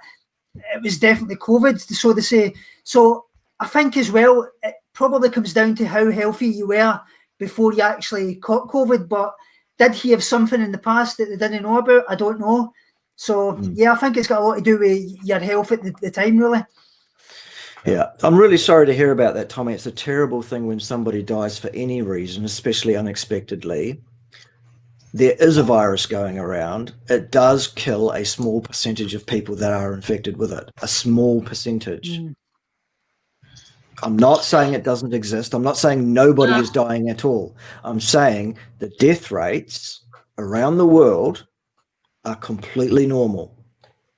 It was definitely COVID, so they say. So I think as well, it probably comes down to how healthy you were before you actually caught COVID. But did he have something in the past that they didn't know about? I don't know. So yeah, I think it's got a lot to do with your health at the time, really. Yeah, I'm really sorry to hear about that, Tommy. It's a terrible thing when somebody dies for any reason, especially unexpectedly. There is a virus going around. It does kill a small percentage of people that are infected with it, a small percentage. I'm not saying it doesn't exist. I'm not saying nobody is dying at all. I'm saying the death rates around the world are completely normal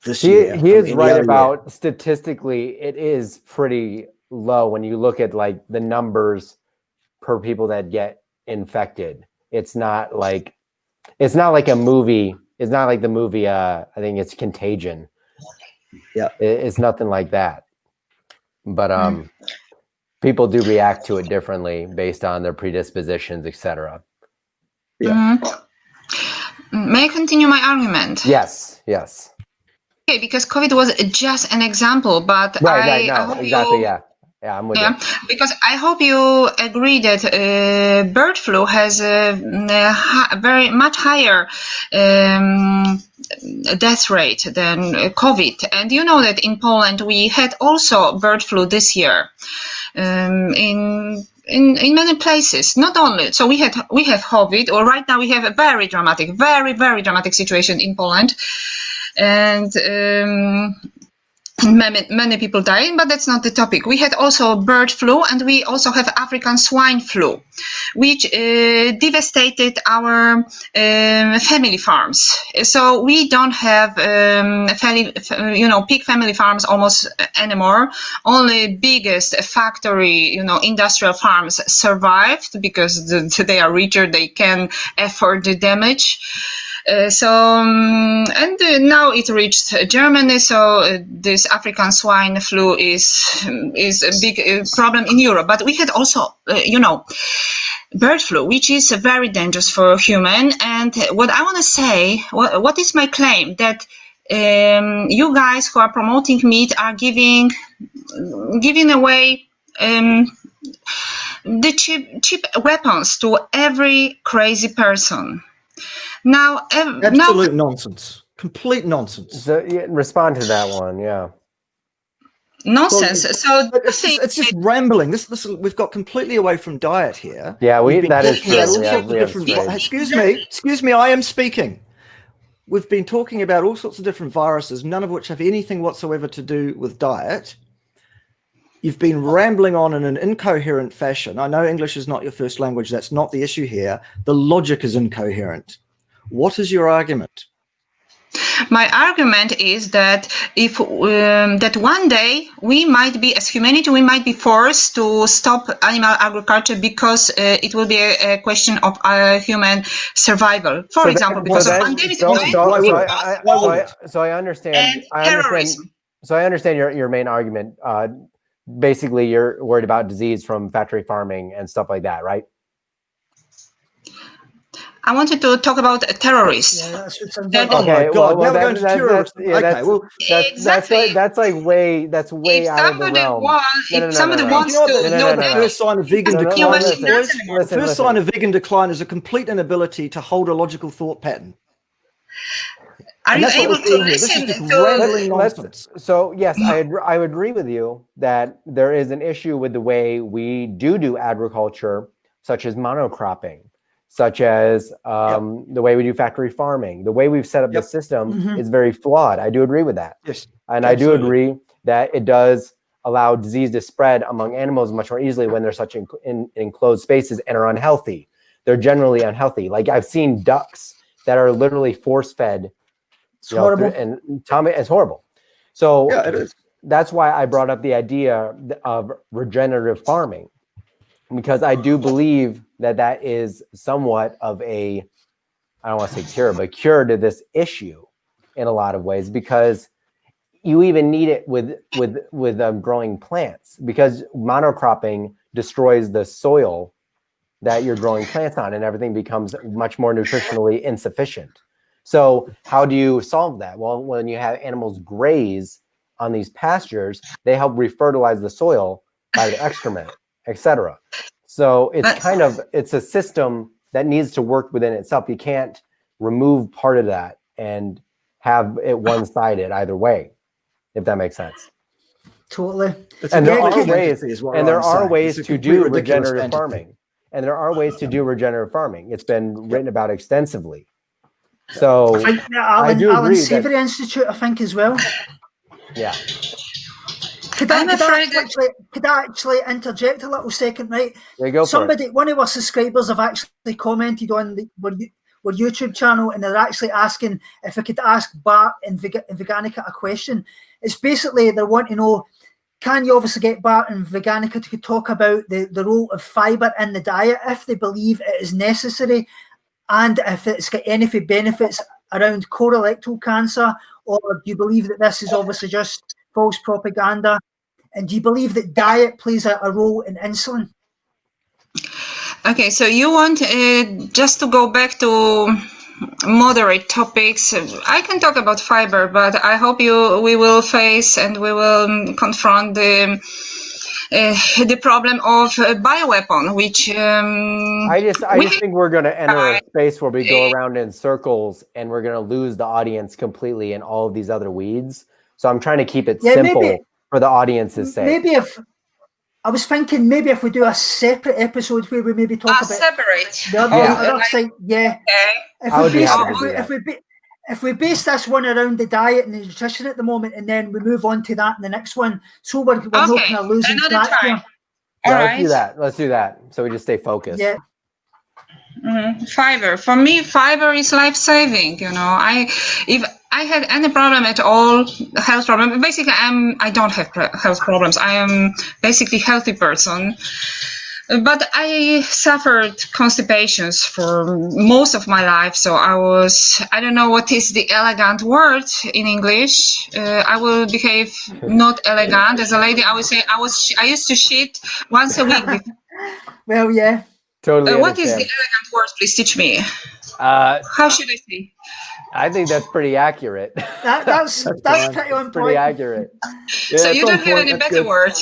this year. He is right about statistically, it is pretty low when you look at like the numbers per people that get infected. It's not like a movie. It's not like the movie. I think it's Contagion. Yeah, it's nothing like that. But people do react to it differently based on their predispositions, etc. Yeah. May I continue my argument? Yes. Okay, because COVID was just an example, but right. No, exactly. Yeah, I'm with you. Because I hope you agree that bird flu has a very much higher death rate than COVID. And you know that in Poland we had also bird flu this year in many places. Not only so we have COVID, or right now we have a very dramatic situation in Poland, and many people dying, but that's not the topic. We had also bird flu, and we also have African swine flu, which devastated our family farms. So we don't have pig family farms almost anymore. Only biggest factory, industrial farms survived because they are richer, they can afford the damage. Now it reached Germany. So this African swine flu is a big problem in Europe. But we had also, bird flu, which is very dangerous for human. And what I want to say, what is my claim, that you guys who are promoting meat are giving away the cheap weapons to every crazy person. Now, absolute nonsense, complete nonsense. So, respond to that one, yeah. Nonsense. So it's just rambling. This we've got completely away from diet here. Yeah, that is true. Excuse me. I am speaking. We've been talking about all sorts of different viruses, none of which have anything whatsoever to do with diet. You've been rambling on in an incoherent fashion. I know English is not your first language. That's not the issue here. The logic is incoherent. What is your argument? My argument is that if that one day we might be, as humanity, we might be forced to stop animal agriculture because it will be a question of human survival. For example, because of pandemic. So I understand. Terrorism. So I understand your main argument. Basically, you're worried about disease from factory farming and stuff like that, right? I wanted to talk about terrorists. Yeah, okay, well, now we're going to terrorists. That's way out of the realm. If somebody wants to know the first sign of vegan decline, the first sign of vegan decline is a complete inability to hold a logical thought pattern. Are you able to listen to? So yes, I would agree with you that there is an issue with the way we do agriculture, such as monocropping, such as the way we do factory farming. The way we've set up the system is very flawed. I do agree with that. Yes, and absolutely. I do agree that it does allow disease to spread among animals much more easily when they're such in enclosed spaces and are unhealthy. They're generally unhealthy. Like I've seen ducks that are literally force-fed. It's horrible. And Tommy, it's horrible. So yeah, it is. That's why I brought up the idea of regenerative farming, because I do believe that is somewhat of a, I don't want to say cure, but cure to this issue in a lot of ways, because you even need it with growing plants, because monocropping destroys the soil that you're growing plants on, and everything becomes much more nutritionally insufficient. So how do you solve that? Well, when you have animals graze on these pastures, they help refertilize the soil by the excrement, etc. So it's a system that needs to work within itself. You can't remove part of that and have it one-sided either way, if that makes sense. Totally. And there are ways to do regenerative farming. And there are ways to do regenerative farming. It's been written about extensively. So I think Alan Savory Institute, I think, as well. Yeah. Could I actually interject a little second, right? Yeah, go for it. One of our subscribers have actually commented on our YouTube channel, and they're actually asking if I could ask Bart and Veganika a question. It's basically they want to know, can you obviously get Bart and Veganika to talk about the role of fibre in the diet, if they believe it is necessary, and if it's got any benefits around colorectal cancer, or do you believe that this is obviously just false propaganda? And do you believe that diet plays a role in insulin? Okay, so you want just to go back to moderate topics. I can talk about fiber, but I hope we will face and we will confront the problem of bioweapon, which I just think we're going to enter a space where we go around in circles, and we're going to lose the audience completely in all of these other weeds. So I'm trying to keep it simple for the audience's sake. Maybe if we do a separate episode where we maybe talk about separate the other side, Okay. If we base this one around the diet and the nutrition at the moment, and then we move on to that in the next one, so we're not kind of losing track here. Let's do that. So we just stay focused. Yeah. Fiber. For me, fiber is life-saving. You know, if I had any problem at all, health problem, basically I don't have health problems. I am basically a healthy person. But I suffered constipations for most of my life. So I don't know what is the elegant word in English. I will behave not elegant. As a lady, I would say I used to shit once a week. Well, yeah. Totally. What is the elegant word? Please teach me. How should I say? I think that's pretty accurate. That's pretty on point. Pretty accurate. Yeah, so you don't have any better word.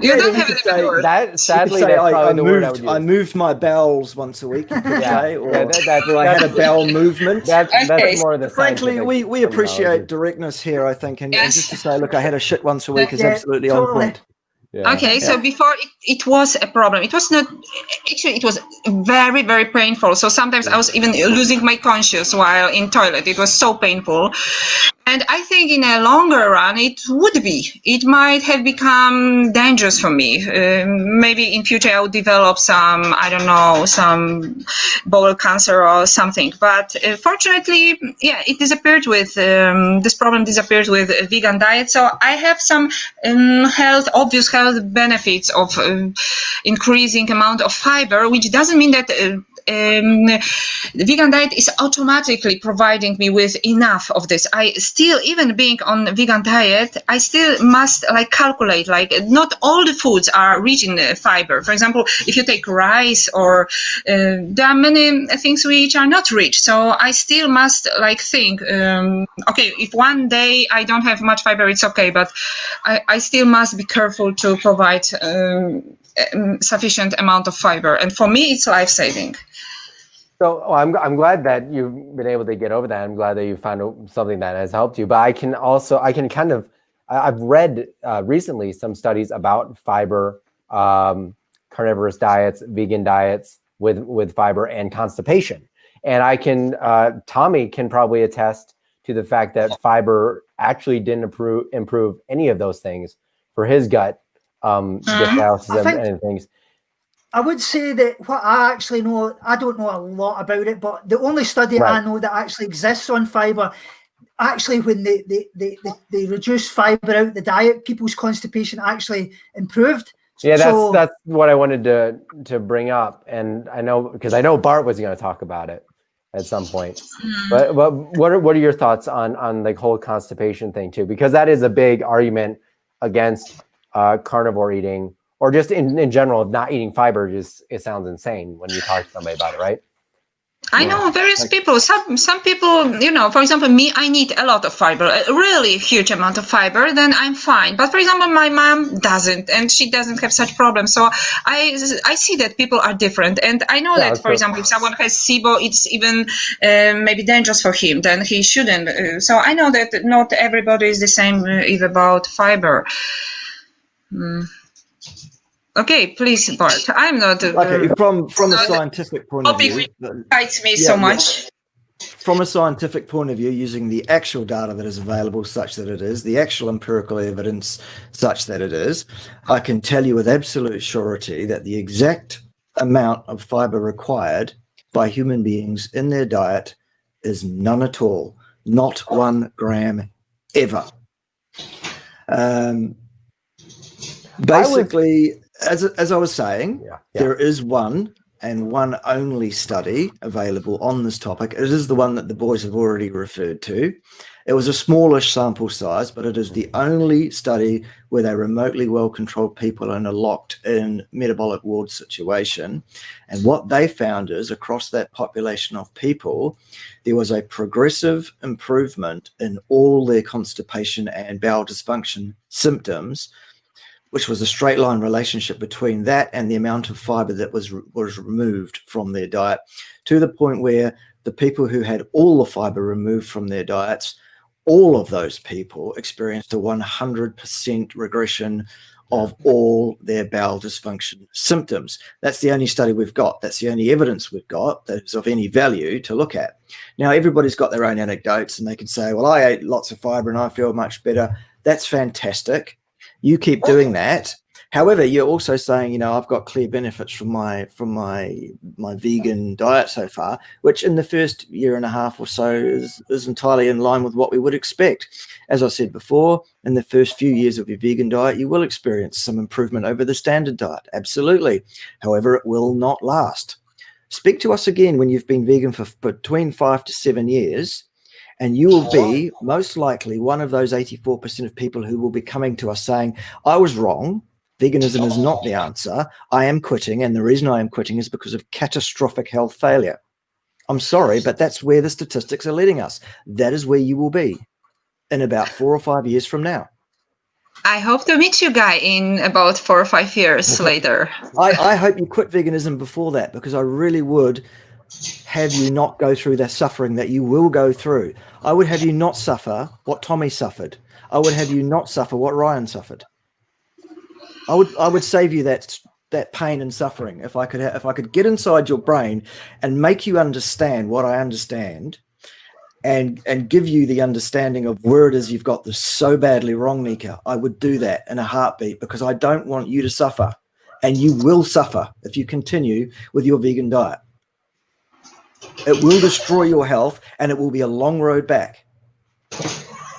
You don't have any better word. That sadly, that's probably the word I would use. I moved my bowels once a week. You could say, or I had a bowel movement. That's more of the. Frankly, we appreciate directness here, I think, and just to say, look, I had a shit once a week is absolutely on point. Yeah. Okay, so before it was a problem. It was not, actually, it was very, very painful. So sometimes I was even losing my conscience while in toilet. It was so painful. And I think in a longer run, it might have become dangerous for me. Maybe in future I would develop some bowel cancer or something. But fortunately, it disappeared this problem disappeared with a vegan diet. So I have some obvious health benefits of increasing amount of fiber, which doesn't mean that the vegan diet is automatically providing me with enough of this. I still, even being on a vegan diet, I still must calculate, not all the foods are rich in fiber. For example, if you take rice or there are many things which are not rich. So I still must think, okay, if one day I don't have much fiber, it's okay, but I still must be careful to provide sufficient amount of fiber. And for me, it's life-saving. So I'm glad that you've been able to get over that. I'm glad that you found something that has helped you. But I've read recently some studies about fiber, carnivorous diets, vegan diets with fiber and constipation. And Tommy can probably attest to the fact that fiber actually didn't improve any of those things for his gut dysbiosis and things. I would say that what I actually know, I don't know a lot about it, but the only study I know that actually exists on fiber, actually when they reduced fiber out the diet, people's constipation actually improved. Yeah, that's what I wanted to bring up, and I know Bart was going to talk about it, at some point. But what are your thoughts on the whole constipation thing too? Because that is a big argument against carnivore eating, or just in general, not eating fiber. It sounds insane when you talk to somebody about it, right? I know various people. Some people, you know, for example, me, I need a lot of fiber, a really huge amount of fiber. Then I'm fine. But for example, my mom doesn't, and she doesn't have such problems. So I see that people are different, and I know that, for example, if someone has SIBO, it's even maybe dangerous for him. Then he shouldn't. So I know that not everybody is the same even about fiber. Okay, please, Bart. I'm not. Okay, from a scientific point of view, excites me so much. From a scientific point of view, using the actual data that is available, such that it is, the actual empirical evidence, such that it is, I can tell you with absolute surety that the exact amount of fiber required by human beings in their diet is none at all, not 1 gram ever. Basically, as I was saying, there is one and one only study available on this topic. It is the one that the boys have already referred to. It was a smallish sample size, but it is the only study where they remotely well-controlled people in a locked-in metabolic ward situation. And what they found is, across that population of people, there was a progressive improvement in all their constipation and bowel dysfunction symptoms, which was a straight line relationship between that and the amount of fiber that was removed from their diet, to the point where the people who had all the fiber removed from their diets, all of those people experienced a 100% regression of all their bowel dysfunction symptoms. That's the only study we've got. That's the only evidence we've got that's of any value to look at. Now, everybody's got their own anecdotes, and they can say, well, I ate lots of fiber and I feel much better. That's fantastic. You keep doing that. However, you're also saying, you know, I've got clear benefits from my vegan diet so far, which in the first year and a half or so is entirely in line with what we would expect. As I said before, in the first few years of your vegan diet, you will experience some improvement over the standard diet. Absolutely. However, it will not last. Speak to us again when you've been vegan for between 5 to 7 years, and you will be most likely one of those 84% of people who will be coming to us saying, I was wrong. Veganism is not the answer. I am quitting. And the reason I am quitting is because of catastrophic health failure. I'm sorry, but that's where the statistics are leading us. That is where you will be in about 4 or 5 years from now. I hope to meet you, Guy, in about 4 or 5 years later. I hope you quit veganism before that, because I really would have you not go through the suffering that you will go through. I would have you not suffer what Tommy suffered. I would have you not suffer what Ryan suffered. I would save you that pain and suffering if I could get inside your brain and make you understand what I understand, and give you the understanding of where it is you've got this so badly wrong, Nika. I would do that in a heartbeat, because I don't want you to suffer, and you will suffer if you continue with your vegan diet. It will destroy your health, and it will be a long road back.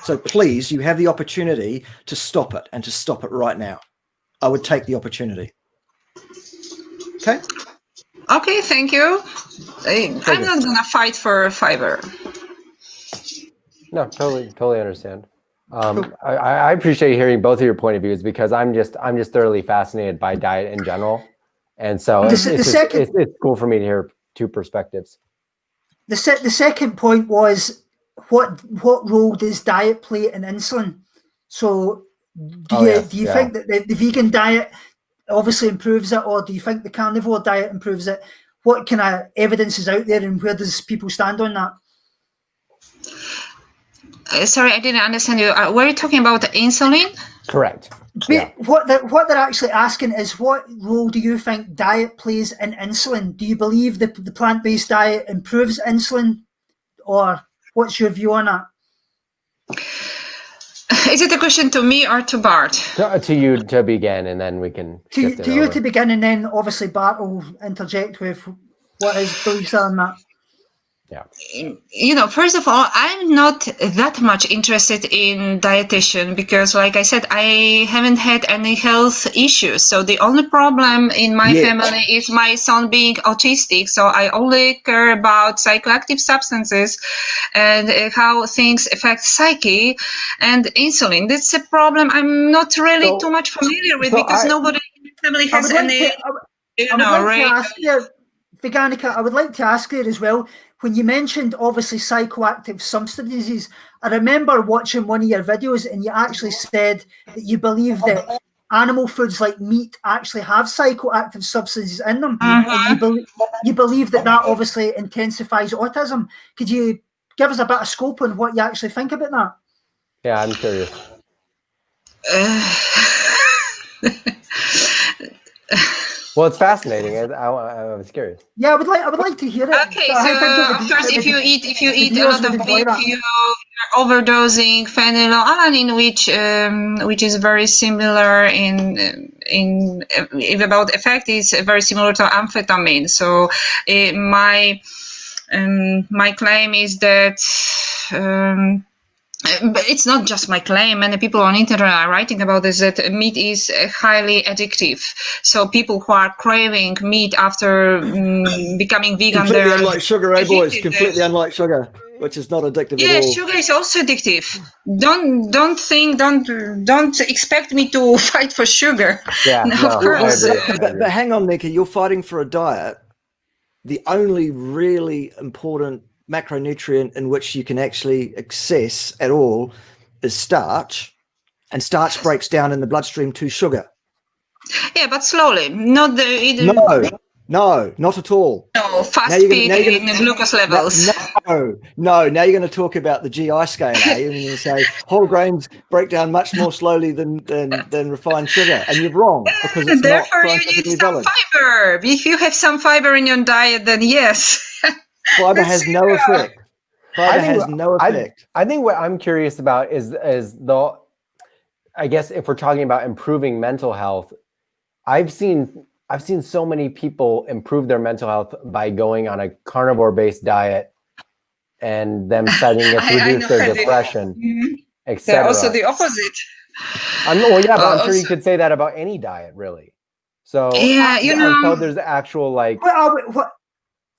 So please, you have the opportunity to stop it, and to stop it right now. I would take the opportunity. Okay? Okay, thank you. I'm not going to fight for fiber. No, totally understand. I appreciate hearing both of your point of views, because I'm just thoroughly fascinated by diet in general. And so it's cool for me to hear two perspectives. The second point was, what role does diet play in insulin? So do you think that the vegan diet obviously improves it, or do you think the carnivore diet improves it? What kind of evidence is out there, and where does people stand on that? Sorry, I didn't understand you. Were you talking about the insulin? Correct. Yeah. What they're actually asking is, what role do you think diet plays in insulin? Do you believe the plant-based diet improves insulin, or what's your view on that? Is it a question to me or to Bart? To you to begin, and then we can shift to you to begin, and then obviously Bart will interject with what his beliefs are on that. First of all, I'm not that much interested in dietitian because, like I said, I haven't had any health issues. So the only problem in my family is my son being autistic. So I only care about psychoactive substances and how things affect psyche and insulin. That's a problem I'm not really too much familiar with because nobody in my family has any, Veganika, I would like to ask you as well, when you mentioned obviously psychoactive substances, I remember watching one of your videos and you actually said that you believe that animal foods like meat actually have psychoactive substances in them, and you believe that obviously intensifies autism. Could you give us a bit of scope on what you actually think about that? Yeah, I'm curious. Well, it's fascinating. I was curious. Yeah, I would like to hear it. Okay, so of course, if you eat a lot of beef, you're overdosing phenylalanine, which is very similar if about effect is very similar to amphetamine. So my claim is that. But it's not just my claim. Many people on internet are writing about this, that meat is highly addictive. So people who are craving meat after becoming vegan, completely unlike sugar, boys. Completely unlike sugar, which is not addictive at all. Yeah, sugar is also addictive. Don't expect me to fight for sugar. Yeah, no, of course. But hang on, Nika, you're fighting for a diet. The only really important macronutrient in which you can actually access at all is starch, and starch breaks down in the bloodstream to sugar. Yeah, but slowly, not No, not at all. No, fast peak in glucose levels. No. Now you're going to talk about the GI scale, and you're going to say whole grains break down much more slowly than refined sugar, and you're wrong because it's therefore not you need some fiber. If you have some fiber in your diet, then yes. Fiber has no effect. Fiber has no effect. I think what I'm curious about is I guess if we're talking about improving mental health, I've seen so many people improve their mental health by going on a carnivore-based diet and them citing it to reduce their depression, etc. They're also the opposite. I'm sure you could say that about any diet, really. So yeah, until there's actual like.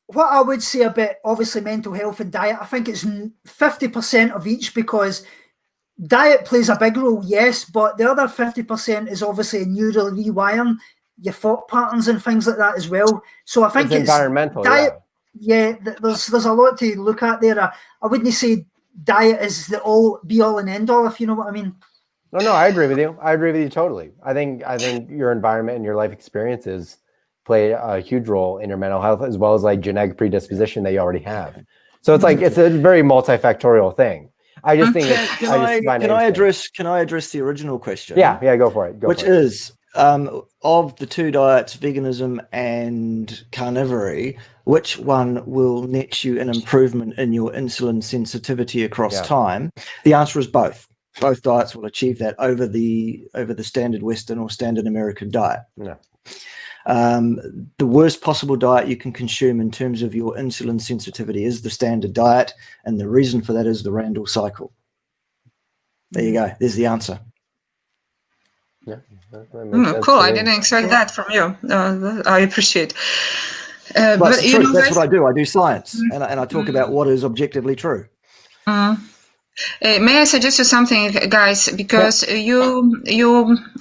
What I would say about obviously mental health and diet, I think it's 50% of each, because diet plays a big role, yes, but the other 50% is obviously neural rewiring your thought patterns and things like that as well. So I think it's environmental. Diet, there's a lot to look at there. I wouldn't say diet is the be all and end all, if you know what I mean. No, I agree with you. I agree with you totally. I think your environment and your life experiences play a huge role in your mental health, as well as like genetic predisposition that you already have. So it's like it's a very multifactorial thing. I just think can I address the original question? Yeah, go for it. Which is of the two diets, veganism and carnivore, which one will net you an improvement in your insulin sensitivity across time? The answer is both. Both diets will achieve that over the standard Western or standard American diet. Yeah. The worst possible diet you can consume in terms of your insulin sensitivity is the standard diet, and the reason for that is the Randall cycle. There you go. There's the answer. Yeah, cool. I didn't expect that from you. I appreciate. But it's true. That's what I do. I do science, and I talk about what is objectively true. May I suggest you something, guys? Because you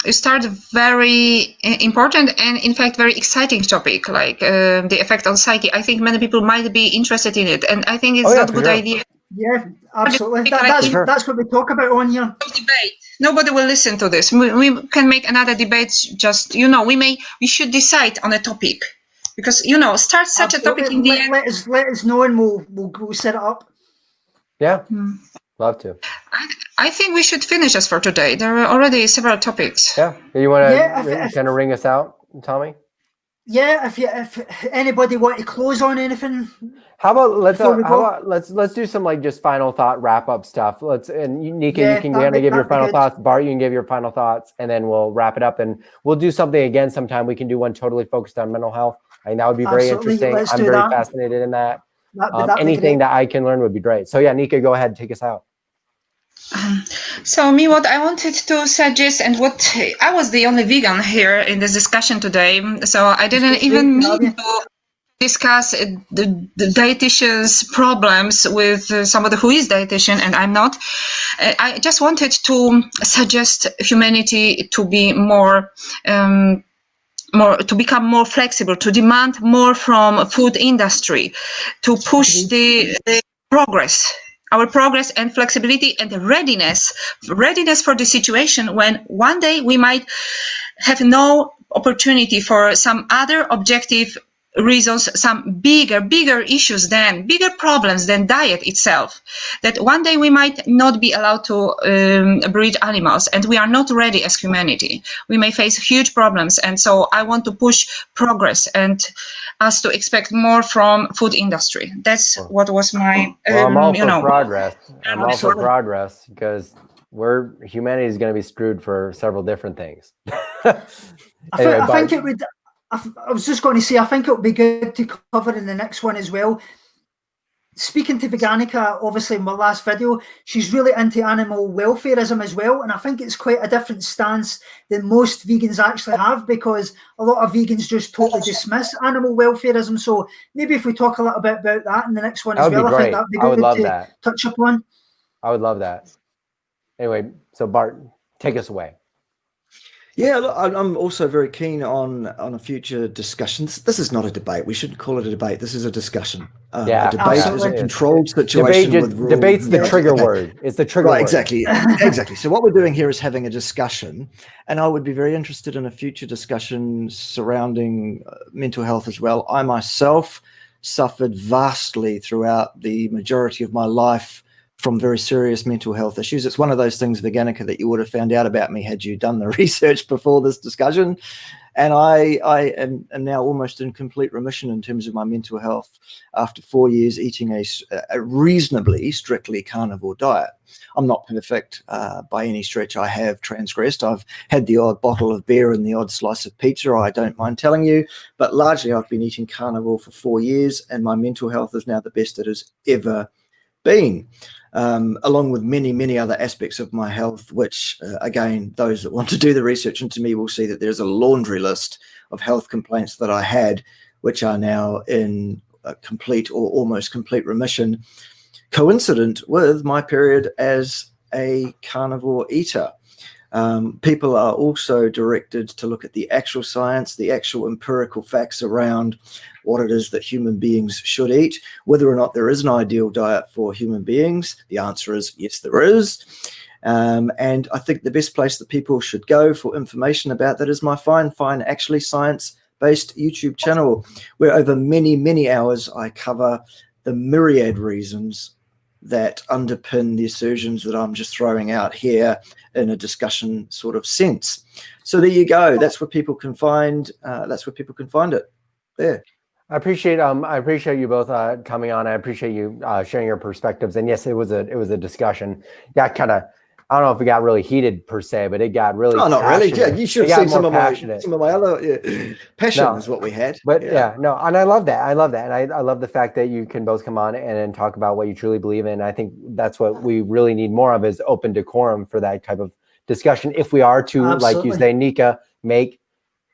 start a very important and, in fact, very exciting topic, like the effect on psyche. I think many people might be interested in it, and I think it's not a good idea. Yeah, absolutely. That's what we talk about on here. Debate. Nobody will listen to this. We can make another debate. Just we should decide on a topic, because start such a topic in the end. Let us know, and we'll set it up. Yeah. Love to. I think we should finish this for today. There are already several topics. Yeah. You want to kind of ring us out, Tommy? Yeah. If anybody want to close on anything. How about let's do some like just final thought wrap up stuff. Nika, you can kind of give your final thoughts. Bart, you can give your final thoughts, and then we'll wrap it up. And we'll do something again sometime. We can do one totally focused on mental health. I think that would be very interesting. I'm very fascinated in that. Anything that I can learn would be great. So yeah, Nika, go ahead, take us out. So what I wanted to suggest, and what I was the only vegan here in this discussion today, so I didn't even need to discuss the dietitian's problems with somebody who is dietitian and I'm not. I just wanted to suggest humanity to be to become more flexible, to demand more from food industry, to push the progress. Our progress and flexibility and readiness for the situation when one day we might have no opportunity for some other objective reasons, some bigger issues bigger problems than diet itself, that one day we might not be allowed to breed animals, and we are not ready as humanity. We may face huge problems, and so I want to push progress and us to expect more from food industry. That's what was my I'm all for progress. I'm all for progress because humanity is going to be screwed for several different things. Anyway, I think it would. I was just going to say, I think it would be good to cover in the next one as well. Speaking to Veganika, obviously in my last video, she's really into animal welfareism as well. And I think it's quite a different stance than most vegans actually have, because a lot of vegans just totally dismiss animal welfareism. So maybe if we talk a little bit about that in the next one as well, I think that'd be good to touch upon. I would love that. Anyway, so Bart, take us away. Yeah, look, I'm also very keen on a future discussion. This is not a debate. We shouldn't call it a debate. This is a discussion. A debate is a controlled situation with rules. Debate's the trigger word. It's the trigger word. Exactly. Exactly. So what we're doing here is having a discussion, and I would be very interested in a future discussion surrounding mental health as well. I myself suffered vastly throughout the majority of my life from very serious mental health issues. It's one of those things, Veganika, that you would have found out about me had you done the research before this discussion. And I am now almost in complete remission in terms of my mental health after 4 years eating a reasonably strictly carnivore diet. I'm not perfect by any stretch. I have transgressed. I've had the odd bottle of beer and the odd slice of pizza, I don't mind telling you, but largely I've been eating carnivore for 4 years, and my mental health is now the best it has ever been. Along with many other aspects of my health, which again, those that want to do the research into me will see that there's a laundry list of health complaints that I had, which are now in a complete or almost complete remission, coincident with my period as a carnivore eater. People are also directed to look at the actual science, the actual empirical facts around what it is that human beings should eat, whether or not there is an ideal diet for human beings. The answer is yes, there is. And I think the best place that people should go for information about that is my fine, actually science-based YouTube channel, where over many hours I cover the myriad reasons that underpin the assertions that I'm just throwing out here in a discussion sort of sense. So there you go. That's where people can find. It there. I appreciate you both coming on. I appreciate you sharing your perspectives. And yes, it was a discussion. Yeah, kind of. I don't know if it got really heated per se, but it got really. Oh, not really. Yeah, you should have seen some of my other passion is what we had. But and I love that. And I love the fact that you can both come on and talk about what you truly believe in. I think that's what we really need more of, is open decorum for that type of discussion. If we are to, like you say, Nika, make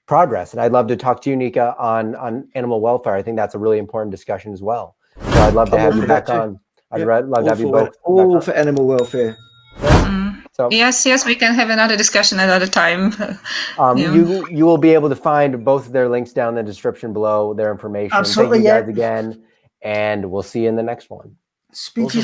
progress. And I'd love to talk to you, Nika, on animal welfare. I think that's a really important discussion as well. So I'd love to have you back on. I'd love to have you both. All for animal welfare. So yes, we can have another discussion another time. You will be able to find both of their links down in the description below, their information. Absolutely. Thank you guys again, and we'll see you in the next one. Speak to you